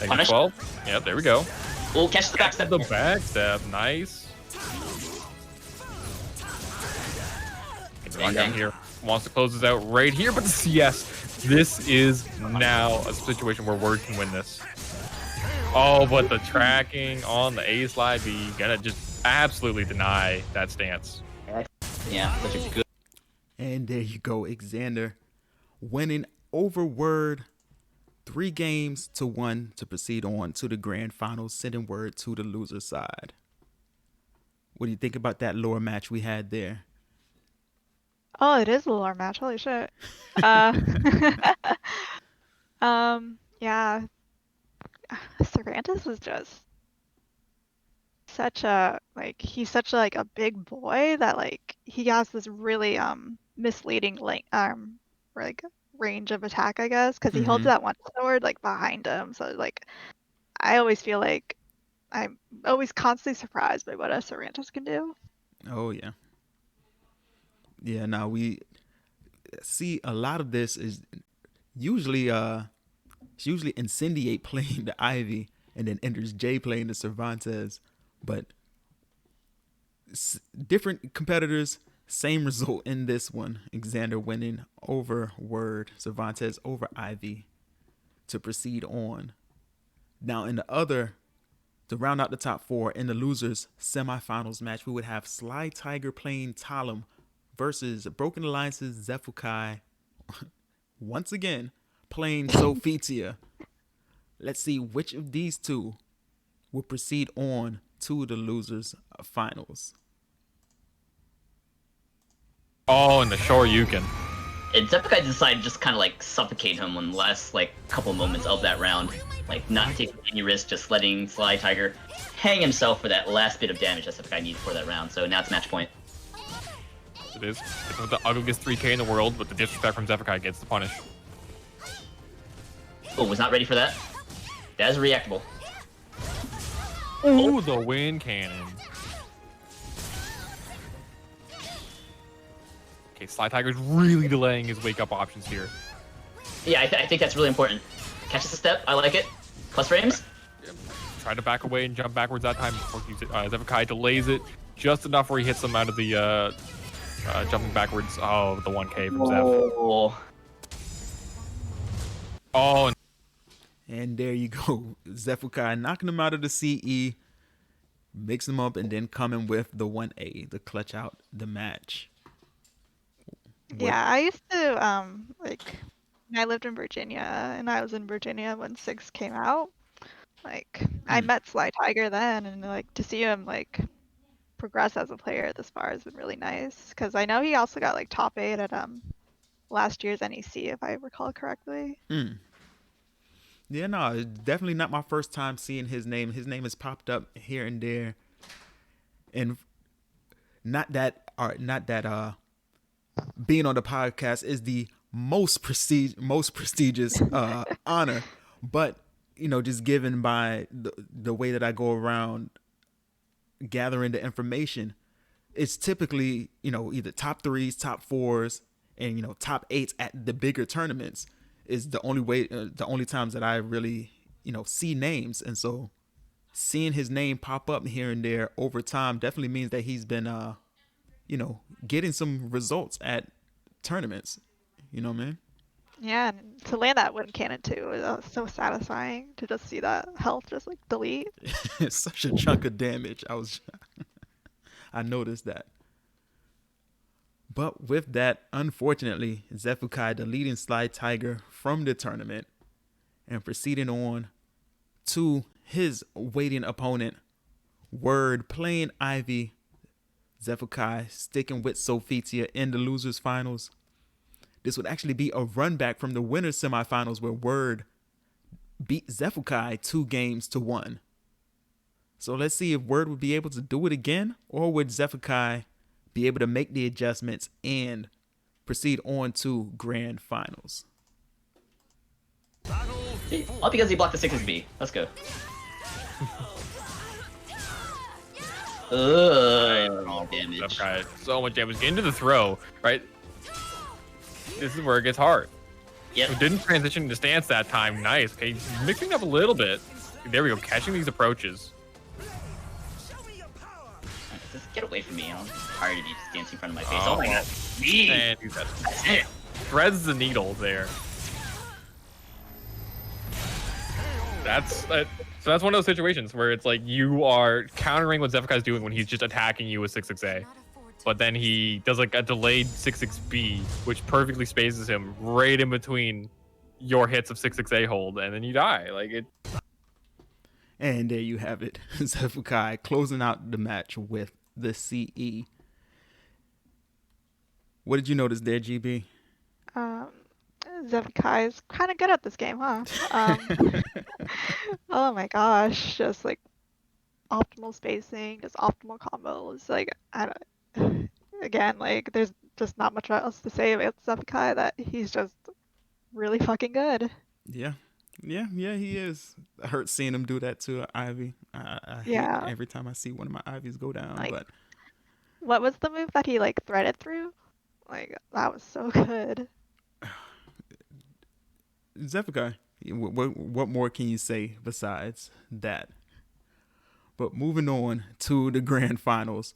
Punish. 12. Yeah, there we go. Oh, catch the backstab. The backstab, nice. Right down here. Wants to close this out right here, but yes, this is now a situation where Word can win this. Oh, but the tracking on the A slide, be gonna just absolutely deny that stance. Yeah, such a good. And there you go, Xander winning over Word 3-1 to proceed on to the grand finals, sending word to the loser side. What do you think about that lower match we had there? Oh, it is a lower match. Holy shit. Yeah. Cervantes was just such a he's such a big boy that he has this really misleading range of attack, I guess, because he holds that one sword behind him. So I always feel like I'm always constantly surprised by what a Cervantes can do. Oh yeah. Yeah, now we see a lot of this is usually it's usually Incendiate playing the Ivy and then enters Jay playing the Cervantes, but different competitors, same result in this one. Xander winning over Word, Cervantes over Ivy to proceed on. Now in to round out the top 4 in the losers semifinals match, we would have Sly Tiger playing Talum versus Broken Alliance's Zefukai once again playing Sophitia. Let's see which of these two will proceed on to the losers finals. Oh, and the Shoryuken. And Zefukai decided to just kind of suffocate him in the last couple moments of that round. Not taking any risk, just letting Sly Tiger hang himself for that last bit of damage that Zefukai needed for that round. So now it's match point. It is. It's the ugliest 3K in the world, but the disrespect from Zefukai gets the punish. Oh, was not ready for that. That is reactable. Oh, the wind cannon. Okay, Sly Tiger's really delaying his wake-up options here. Yeah, I think that's really important. Catches a step, I like it. Plus frames. Try to back away and jump backwards that time before Zefukai delays it just enough where he hits him out of the jumping backwards. Oh, the 1K from Zef. Oh. And there you go. Zefukai knocking him out of the CE, mix him up, and then coming with the 1A, the clutch out the match. Yeah, I used to I lived in Virginia, and I was in Virginia when 6 came out. I met Sly Tiger then, and to see him progress as a player this far has been really nice. Because I know he also got top 8 at last year's NEC, if I recall correctly. Yeah, no, it's definitely not my first time seeing his name. His name has popped up here and there, and not that being on the podcast is the most prestigious honor, but just given by the way that I go around gathering the information, it's typically either top 3s, top 4s, and top 8s at the bigger tournaments is the only times that I really see names. And so seeing his name pop up here and there over time definitely means that he's been getting some results at tournaments, man. Yeah, and to land that wind cannon too was so satisfying to just see that health just delete. It's such a chunk of damage. I noticed that. But with that, unfortunately, Zefukai deleting Sly Tiger from the tournament and proceeding on to his waiting opponent, Word playing Ivy. Zefukai sticking with Sophitia in the losers finals. This would actually be a run back from the winners semifinals where Word beat Zefukai 2-1. So let's see if Word would be able to do it again, or would Zefukai be able to make the adjustments and proceed on to grand finals. All because he blocked the 6B. Let's go. Damage. Zefukai, so much damage. Get into the throw, right? This is where it gets hard. Yep. It didn't transition to stance that time. Nice. Okay, mixing up a little bit. There we go. Catching these approaches. Just get away from me. I'm tired of you dancing in front of my face. Oh my god. And that's it. Threads the needle there. So that's one of those situations where it's you are countering what Zefukai's doing when he's just attacking you with 6-6A. But then he does a delayed 6-6B, which perfectly spaces him right in between your hits of 6-6A hold, and then you die. Like it. And there you have it. SCVI closing out the match with the CE. What did you notice there, GB? SCVI is kind of good at this game, huh? Oh my gosh, just like optimal spacing, just optimal combos. Like again, like there's just not much else to say about SCVI. That he's just really fucking good. Yeah, he is. It hurts seeing him do that to Ivy. I hate every time I see one of my Ivies go down. Like, but what was the move that he like threaded through? Like that was so good. SCVI, what more can you say besides that? But moving on to the grand finals.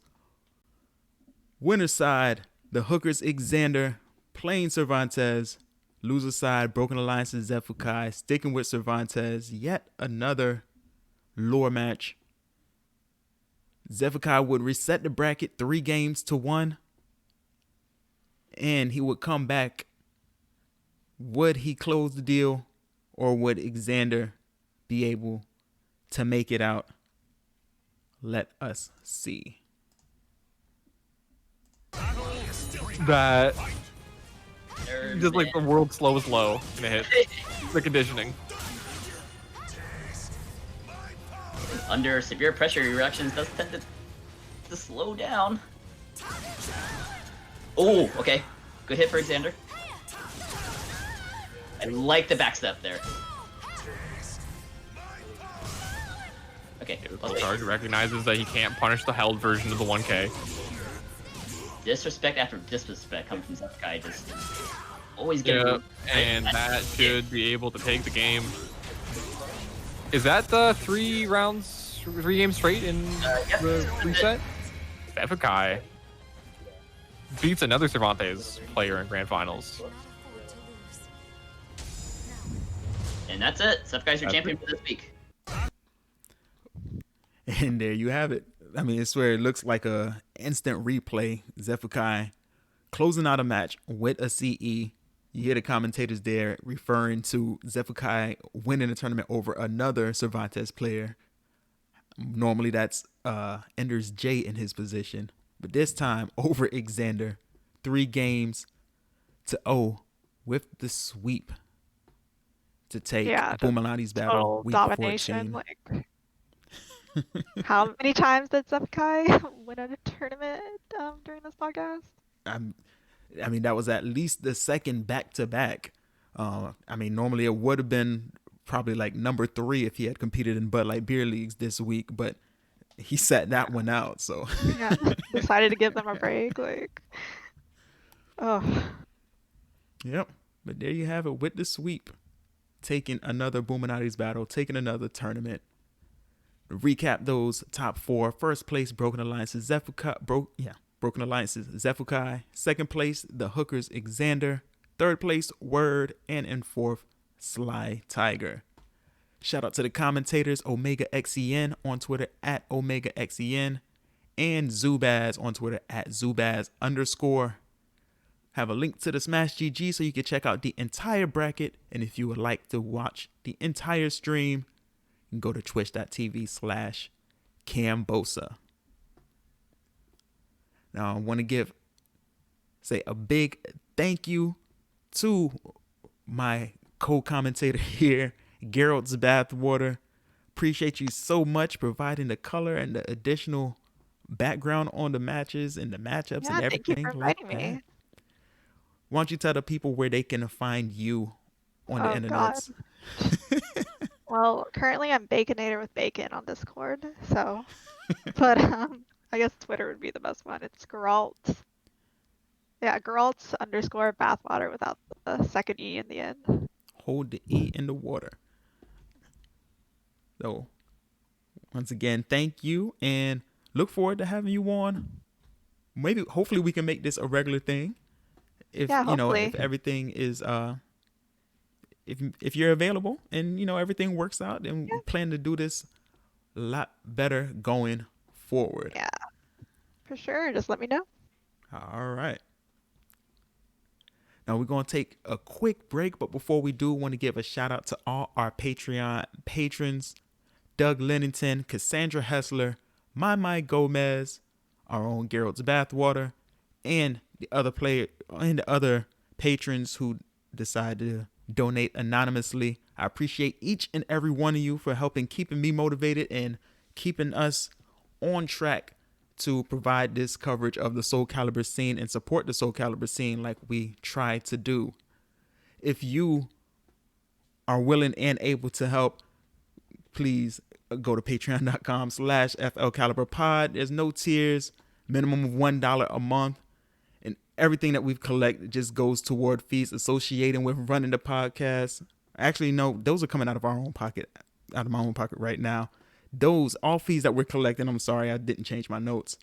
Winner's side, the Hookers Xander playing Cervantes. Loser side, Broken Alliance's SCVI sticking with Cervantes. Yet another lore match. SCVI would reset the bracket 3-1, and he would come back. Would he close the deal, or would Xander be able to make it out? Let us see. That just like the world's slowest low in a hit. The conditioning. Under severe pressure, your reactions does tend to slow down. Oh, okay. Good hit for Xander. I like the backstep there. Okay. Charge recognizes that he can't punish the held version of the 1K. Disrespect after disrespect coming from SCVI, just always getting. And that should be able to take the game. Is that the 3 games straight in the reset? SCVI beats another Cervantes player in grand finals. And that's it. SCVI's your champion for this week. And there you have it. I mean, I swear it looks like a instant replay. SCVI closing out a match with a CE. You hear the commentators there referring to SCVI winning the tournament over another Cervantes player. Normally that's Ender's J in his position. But this time over Xander. 3-0 with the sweep to take Boominati's battle week domination, 14. Like, how many times did SCVI win at a tournament during this podcast? I mean, that was at least the second back-to-back. I mean, normally it would have been probably like number 3 if he had competed in Bud Light Beer Leagues this week, but he sat that one out, so. Yeah, decided to give them a break, like, oh. Yep, but there you have it with the sweep. Taking another Boominati's battle, taking another tournament. To recap those top 4. First place, Broken Alliance's SCVI. Second place, the Hookers Xander. Third place, Word. And in fourth, Sly Tiger. Shout out to the commentators, Omega XEN on Twitter at Omega XEN. And Zubaz on Twitter at Zubaz_. Have a link to the Smash GG so you can check out the entire bracket. And if you would like to watch the entire stream, you can go to twitch.tv/Cambosa. Now, I want to say a big thank you to my co-commentator here, Geralt's Bathwater. Appreciate you so much providing the color and the additional background on the matches and the matchups and everything. Thank you for inviting me. Why don't you tell the people where they can find you on the internet? Well, currently I'm Baconator with Bacon on Discord, so, but I guess Twitter would be the best one. It's Geralt. Yeah, Geralt_Bathwater without the second E in the end. Hold the E in the water. So, once again, thank you and look forward to having you on. Hopefully we can make this a regular thing. If if everything is if you're available and everything works out, then we plan to do this a lot better going forward. Yeah, for sure. Just let me know. All right. Now we're going to take a quick break, but before we do, I want to give a shout out to all our Patreon patrons: Doug Lennington, Cassandra Hessler, My Gomez, our own Gerald's Bathwater, and the other patrons who decide to donate anonymously. I appreciate each and every one of you for helping keeping me motivated and keeping us on track to provide this coverage of the SoulCalibur scene and support the SoulCalibur scene like we try to do. If you are willing and able to help, please go to patreon.com/FLCaliburPod. There's no tiers, minimum of $1 a month. And everything that we've collected just goes toward fees associated with running the podcast. Actually, no, those are coming out of my own pocket right now. All fees that we're collecting, I'm sorry, I didn't change my notes.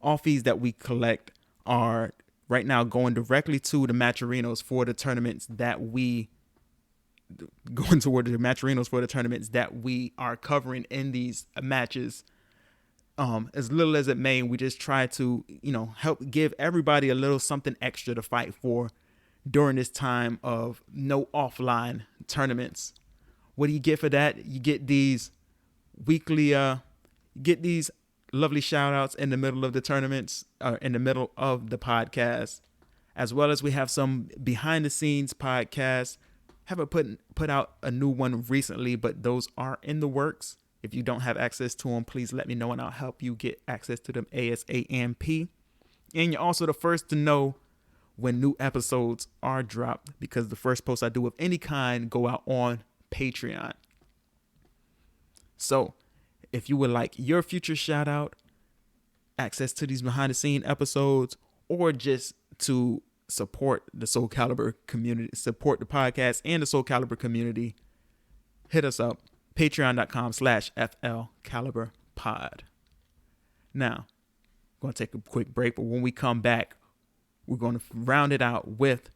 All fees that we collect are right now going directly to the matcharinos for the tournaments that we are covering in these matches. As little as it may, we just try to, help give everybody a little something extra to fight for during this time of no offline tournaments. What do you get for that? You get these weekly, these lovely shout outs in the middle of the tournaments, in the middle of the podcast, as well as we have some behind the scenes podcasts. Haven't put out a new one recently, but those are in the works. If you don't have access to them, please let me know and I'll help you get access to them ASAP. And you're also the first to know when new episodes are dropped, because the first post I do of any kind go out on Patreon. So if you would like your future shout out, access to these behind the scene episodes, or just to support the SoulCalibur community, support the podcast and the SoulCalibur community, hit us up, patreon.com/FLCaliburPod. Now, I'm going to take a quick break, but when we come back, we're going to round it out with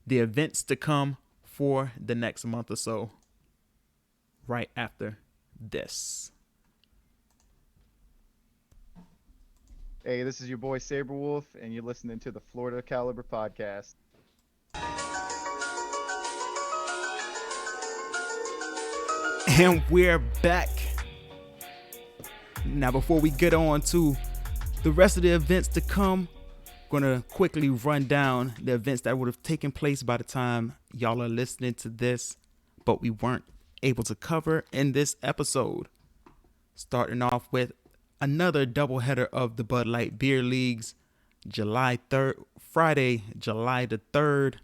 the events to come for the next month or so, right after this. Hey, this is your boy Saberwolf, and you're listening to the Florida Caliber Podcast. And we're back. Now, before we get on to the rest of the events to come, I'm going to quickly run down the events that would have taken place by the time y'all are listening to this, but we weren't able to cover in this episode. Starting off with another doubleheader of the Bud Light Beer Leagues, Friday, July the 3rd.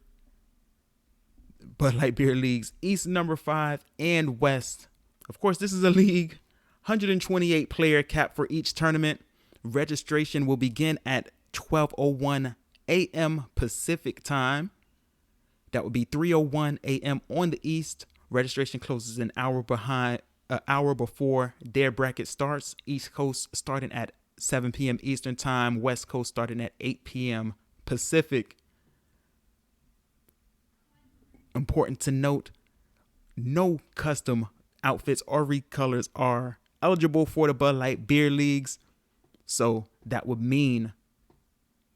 Bud Light Beer Leagues East number 5 and West. Of course, this is a league, 128 player cap for each tournament. Registration will begin at 12:01 a.m. Pacific time. That would be 3:01 a.m. on the East. Registration closes an hour before their bracket starts. East Coast starting at 7 p.m. Eastern time. West Coast starting at 8 p.m. Pacific. Important to note, no custom outfits or recolors are eligible for the Bud Light Beer Leagues. So that would mean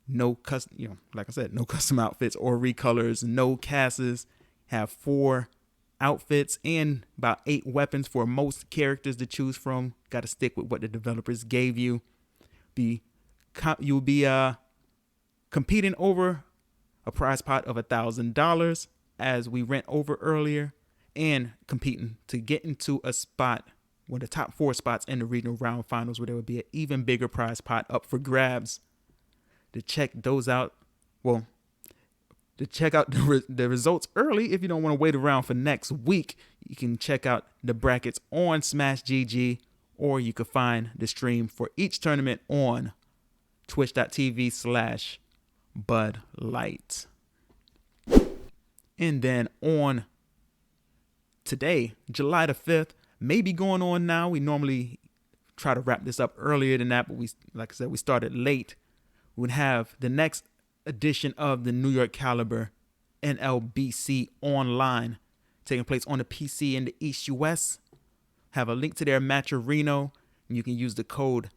no custom, like I said, no custom outfits or recolors, no casts. Have 4 outfits and about 8 weapons for most characters to choose from. Got to stick with what the developers gave you. You'll be competing over a prize pot of $1,000, as we went over earlier, and competing to get into a spot, one of the top 4 spots in the regional round finals, where there would be an even bigger prize pot up for grabs. To check those out, to check out the results early, if you don't want to wait around for next week, you can check out the brackets on Smash GG, or you can find the stream for each tournament on twitch.tv/BudLight. And then on today, July the 5th, maybe going on now. We normally try to wrap this up earlier than that, but like I said, we started late. We would have the next edition of the NYCalibur NLBC online taking place on the PC in the East US. Have a link to their matcherino, and you can use the code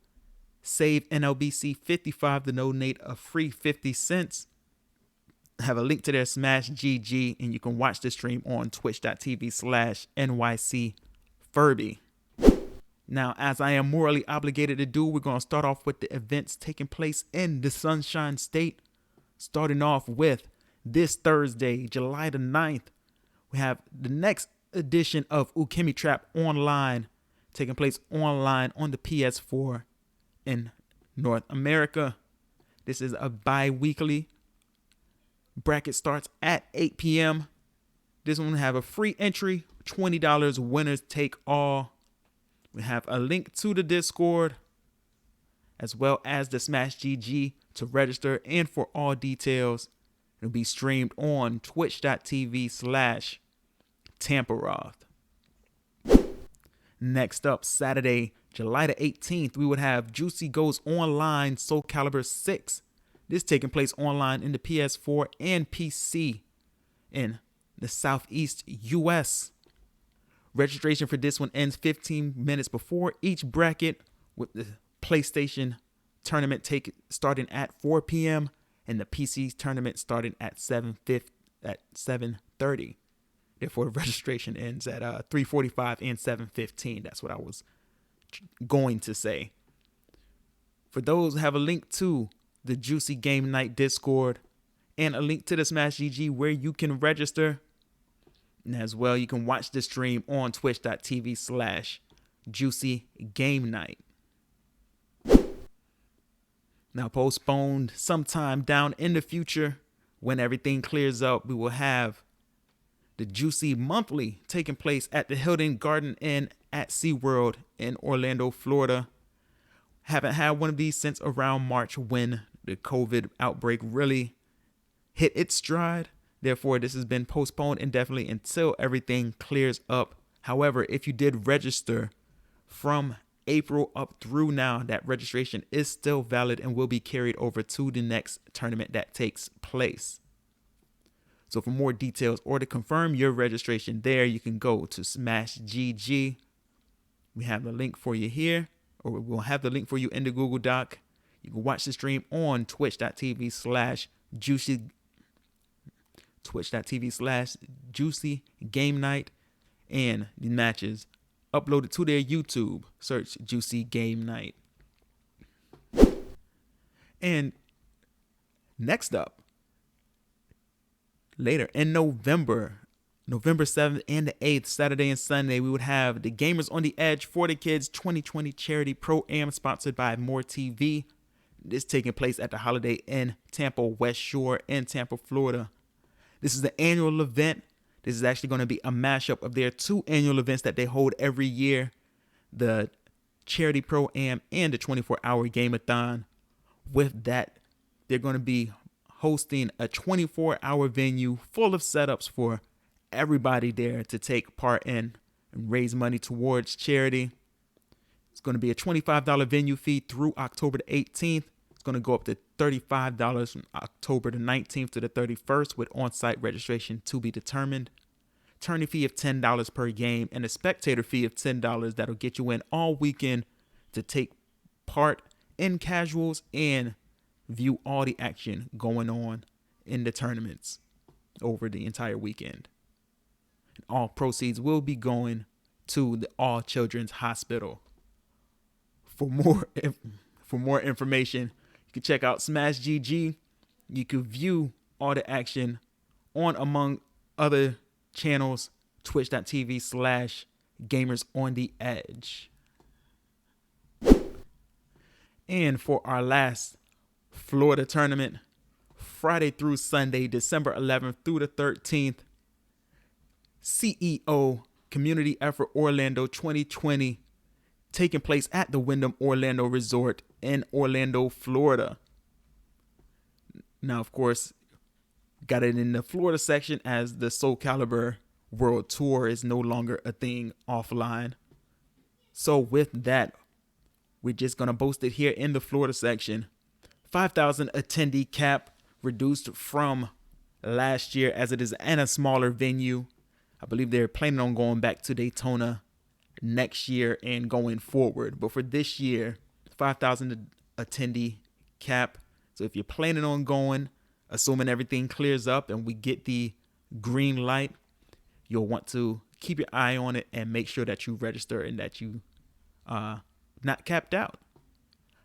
SAVENLBC55 to donate a free 50 cents. have a link to their Smash GG, and you can watch the stream on twitch.tv/NYCFurby. Now, as I am morally obligated to do, we're going to start off with the events taking place in the Sunshine State. Starting off with this Thursday, July the 9th, we have the next edition of Ukemi Trap Online, taking place online on the PS4 in North America. This is a bi-weekly. Bracket starts at 8 p.m. This one will have a free entry, $20, winners take all. We have a link to the Discord as well as the Smash GG to register, and for all details, it'll be streamed on twitch.tv/Tamparoth. Next up, Saturday, July the 18th, we would have Juicy Goes Online SoulCalibur VI. This taking place online in the PS4 and PC in the Southeast US. Registration for this one ends 15 minutes before each bracket, with the PlayStation tournament starting at 4 p.m. and the PC tournament starting at 7:30. Therefore, the registration ends at 3:45 and 7:15. That's what I was going to say. For those, have a link to the Juicy Game Night Discord and a link to the Smash GG where you can register. And as well, you can watch the stream on twitch.tv/Juicy Game Night. Now, postponed sometime down in the future, when everything clears up, we will have the Juicy Monthly taking place at the Hilton Garden Inn at SeaWorld in Orlando, Florida. Haven't had one of these since around March, when the COVID outbreak really hit its stride. Therefore, this has been postponed indefinitely until everything clears up. However, if you did register from April up through now, that registration is still valid and will be carried over to the next tournament that takes place. So for more details or to confirm your registration there, you can go to Smash GG. We have the link for you here, or we'll have the link for you in the Google Doc. You can watch the stream on twitch.tv/Juicy Game Night, and the matches uploaded to their YouTube. Search Juicy Game Night. And next up, later in November 7th and the 8th, Saturday and Sunday, we would have the Gamers on the Edge for the Kids 2020 Charity Pro-Am, sponsored by More TV. This taking place at the Holiday Inn Tampa West Shore in Tampa, Florida. This is the annual event. This is actually going to be a mashup of their two annual events that they hold every year, the Charity Pro-Am and the 24-hour Game-a-thon. With that, they're going to be hosting a 24-hour venue full of setups for everybody there to take part in and raise money towards charity. It's going to be a $25 venue fee through October the 18th. It's going to go up to $35 from October the 19th to the 31st, with on-site registration to be determined. Tourney fee of $10 per game and a spectator fee of $10 that'll get you in all weekend to take part in casuals and view all the action going on in the tournaments over the entire weekend. And all proceeds will be going to the All Children's Hospital. For more information, you can check out Smash GG. You can view all the action on, among other channels, twitch.tv/Gamers on the Edge. And for our last Florida tournament, Friday through Sunday, December 11th through the 13th, CEO Community Effort Orlando 2020, taking place at the Wyndham Orlando Resort in Orlando, Florida. Now, of course, got it in the Florida section, as the SoulCalibur World Tour is no longer a thing offline. So with that, we're just going to boast it here in the Florida section. 5,000 attendee cap, reduced from last year, as it is in a smaller venue. I believe they're planning on going back to Daytona next year and going forward. But for this year, 5,000 attendee cap. So if you're planning on going, Assuming everything clears up and we get the green light, you'll want to keep your eye on it and make sure that you register and that you not capped out.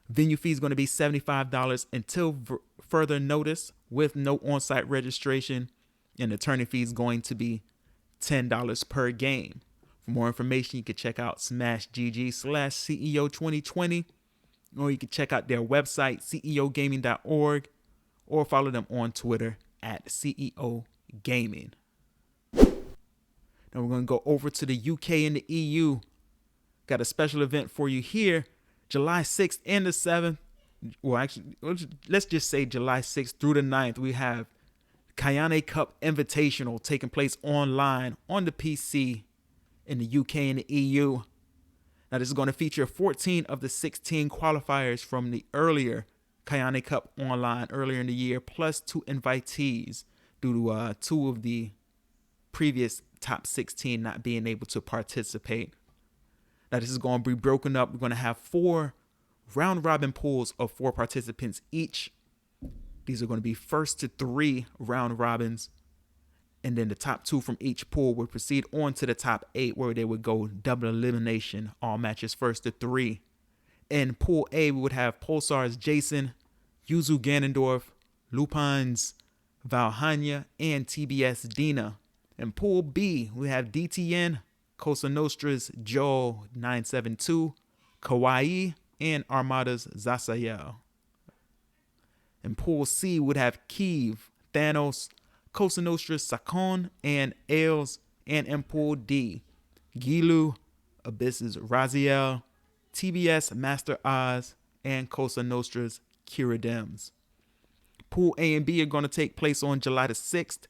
Venue fee is going to be $75 until further notice with no on-site registration, and the tourney fee is going to be $10 per game. For more information, you can check out smashgg/CEO2020, or you can check out their website, ceogaming.org, or follow them on Twitter at CEO Gaming. Now we're going to go over to the UK and the EU. Got a special event for you here, July 6th and the 7th. Well, actually, let's just say July 6th through the 9th. We have Kayane Cup Invitational taking place online on the PC in the UK and the EU. Now, this is going to feature 14 of the 16 qualifiers from the earlier Kayane Cup online earlier in the year, plus 2 invitees due to 2 of the previous top 16 not being able to participate. Now, this is going to be broken up. We're going to have 4 round robin pools of 4 participants each. These are going to be first to 3 round robins. And then the top 2 from each pool would proceed on to the top 8, where they would go double elimination, all matches first to 3. In Pool A, we would have Pulsar's Jason, Yuzu Ganondorf, Lupin's Valhanya, and TBS Dina. In Pool B, we have DTN, Cosa Nostra's Joel 972, Kawaii, and Armada's Zasael. In Pool C, we would have Kiev, Thanos, Cosa Nostra's Sakon, and Ailes. And in Pool D, Gilu, Abyss's Raziel, TBS Master Oz, and Cosa Nostra's Kiradems. Pool A and B are going to take place on July the 6th.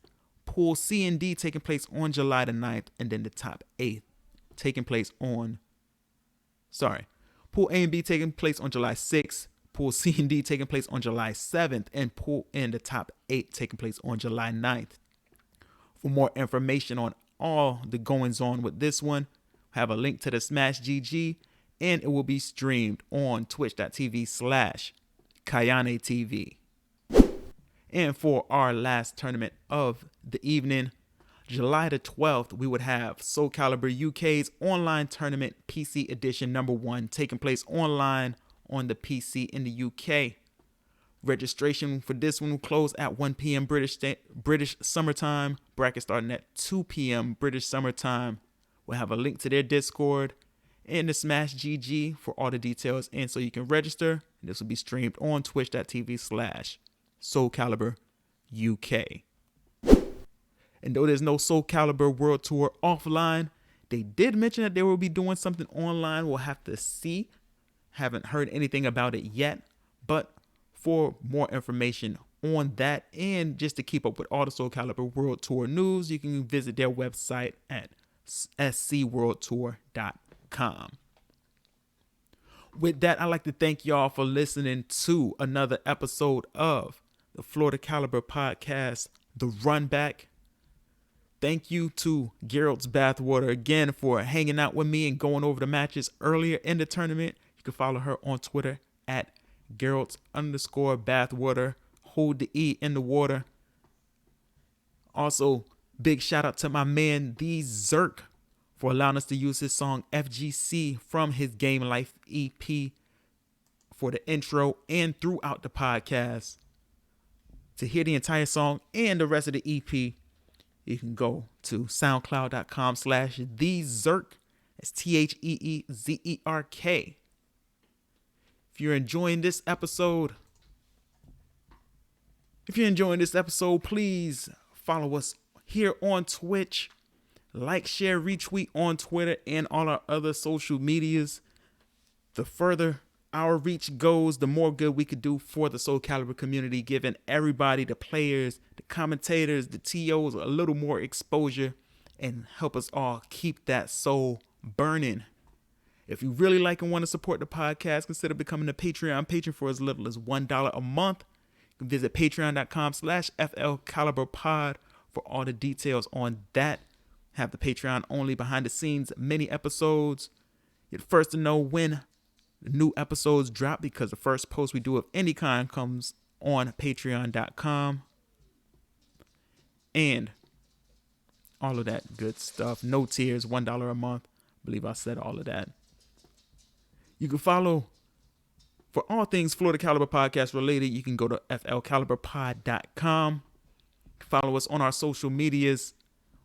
Pool C and D taking place on July the 9th. And then the top 8 taking place on... Pool A and B taking place on July 6th. Pool C and D taking place on July 7th. And the top 8 taking place on July 9th. For more information on all the goings on with this one, I have a link to the Smash GG, and it will be streamed on twitch.tv/Kayane TV. And for our last tournament of the evening, July the 12th, we would have SoulCalibur UK's online tournament PC edition number 1 taking place online on the PC in the UK. Registration for this one will close at 1 p.m. British summertime. Bracket starting at 2 p.m. British summertime. We'll have a link to their Discord and the Smash GG for all the details, and so you can register. This will be streamed on twitch.tv/SoulCalibur UK. And though there's no SoulCalibur World Tour offline, they did mention that they will be doing something online. We'll have to see. Haven't heard anything about it yet, but for more information on that and just to keep up with all the SoulCalibur World Tour news, you can visit their website at scworldtour.com. With that, I'd like to thank y'all for listening to another episode of the Florida Caliber podcast, The Runback. Thank you to Geralt's Bathwater again for hanging out with me and going over the matches earlier in the tournament. You can follow her on Twitter at Geralt's_Bathwater. Hold the E in the water. Also, big shout out to my man, The Zerk, for allowing us to use his song FGC from his Game Life EP for the intro and throughout the podcast. To hear the entire song and the rest of the EP, you can go to soundcloud.com/TheZerk. That's TheeZerk. If you're enjoying this episode, please follow us here on Twitch. Like, share, retweet on Twitter and all our other social medias. The further our reach goes, the more good we could do for the SoulCalibur community, giving everybody, the players, the commentators, the TOs, a little more exposure and help us all keep that soul burning. If you really like and want to support the podcast, consider becoming a Patreon patron for as little as $1 a month. You can visit patreon.com/FLCaliburPod for all the details on that. Have the Patreon only behind the scenes mini episodes. You're the first to know when the new episodes drop, because the first post we do of any kind comes on patreon.com. and all of that good stuff. No tiers, $1 a month. I believe I said all of that. You can follow, for all things Florida Caliber Podcast related, you can go to FLCaliburPod.com. Follow us on our social medias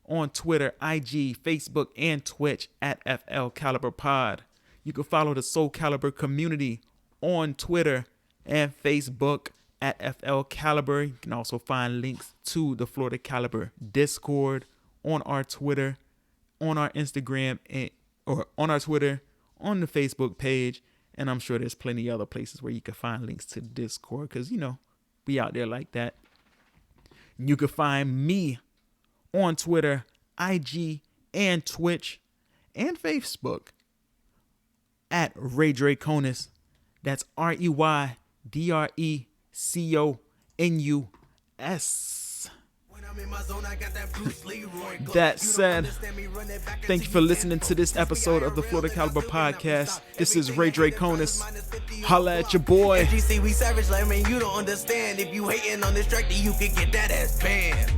on Twitter, IG, Facebook, and Twitch at FLCaliburPod. You can follow the SoulCalibur community on Twitter and Facebook at FLCaliburPod. You can also find links to the Florida Caliber Discord on our Twitter, on our Instagram, or on our Twitter, on the Facebook page. And I'm sure there's plenty of other places where you can find links to Discord because, you know, we out there like that. You can find me on Twitter, IG, and Twitch, and Facebook at Ray Draconis. That's REYDRECONUS. That said, thank you for listening to this episode of the Florida Caliber Podcast. This is Ray Draconis. Holla at your boy. FGC, we savage, like, man, you don't understand. If you hating on this track, then you can get that ass banned.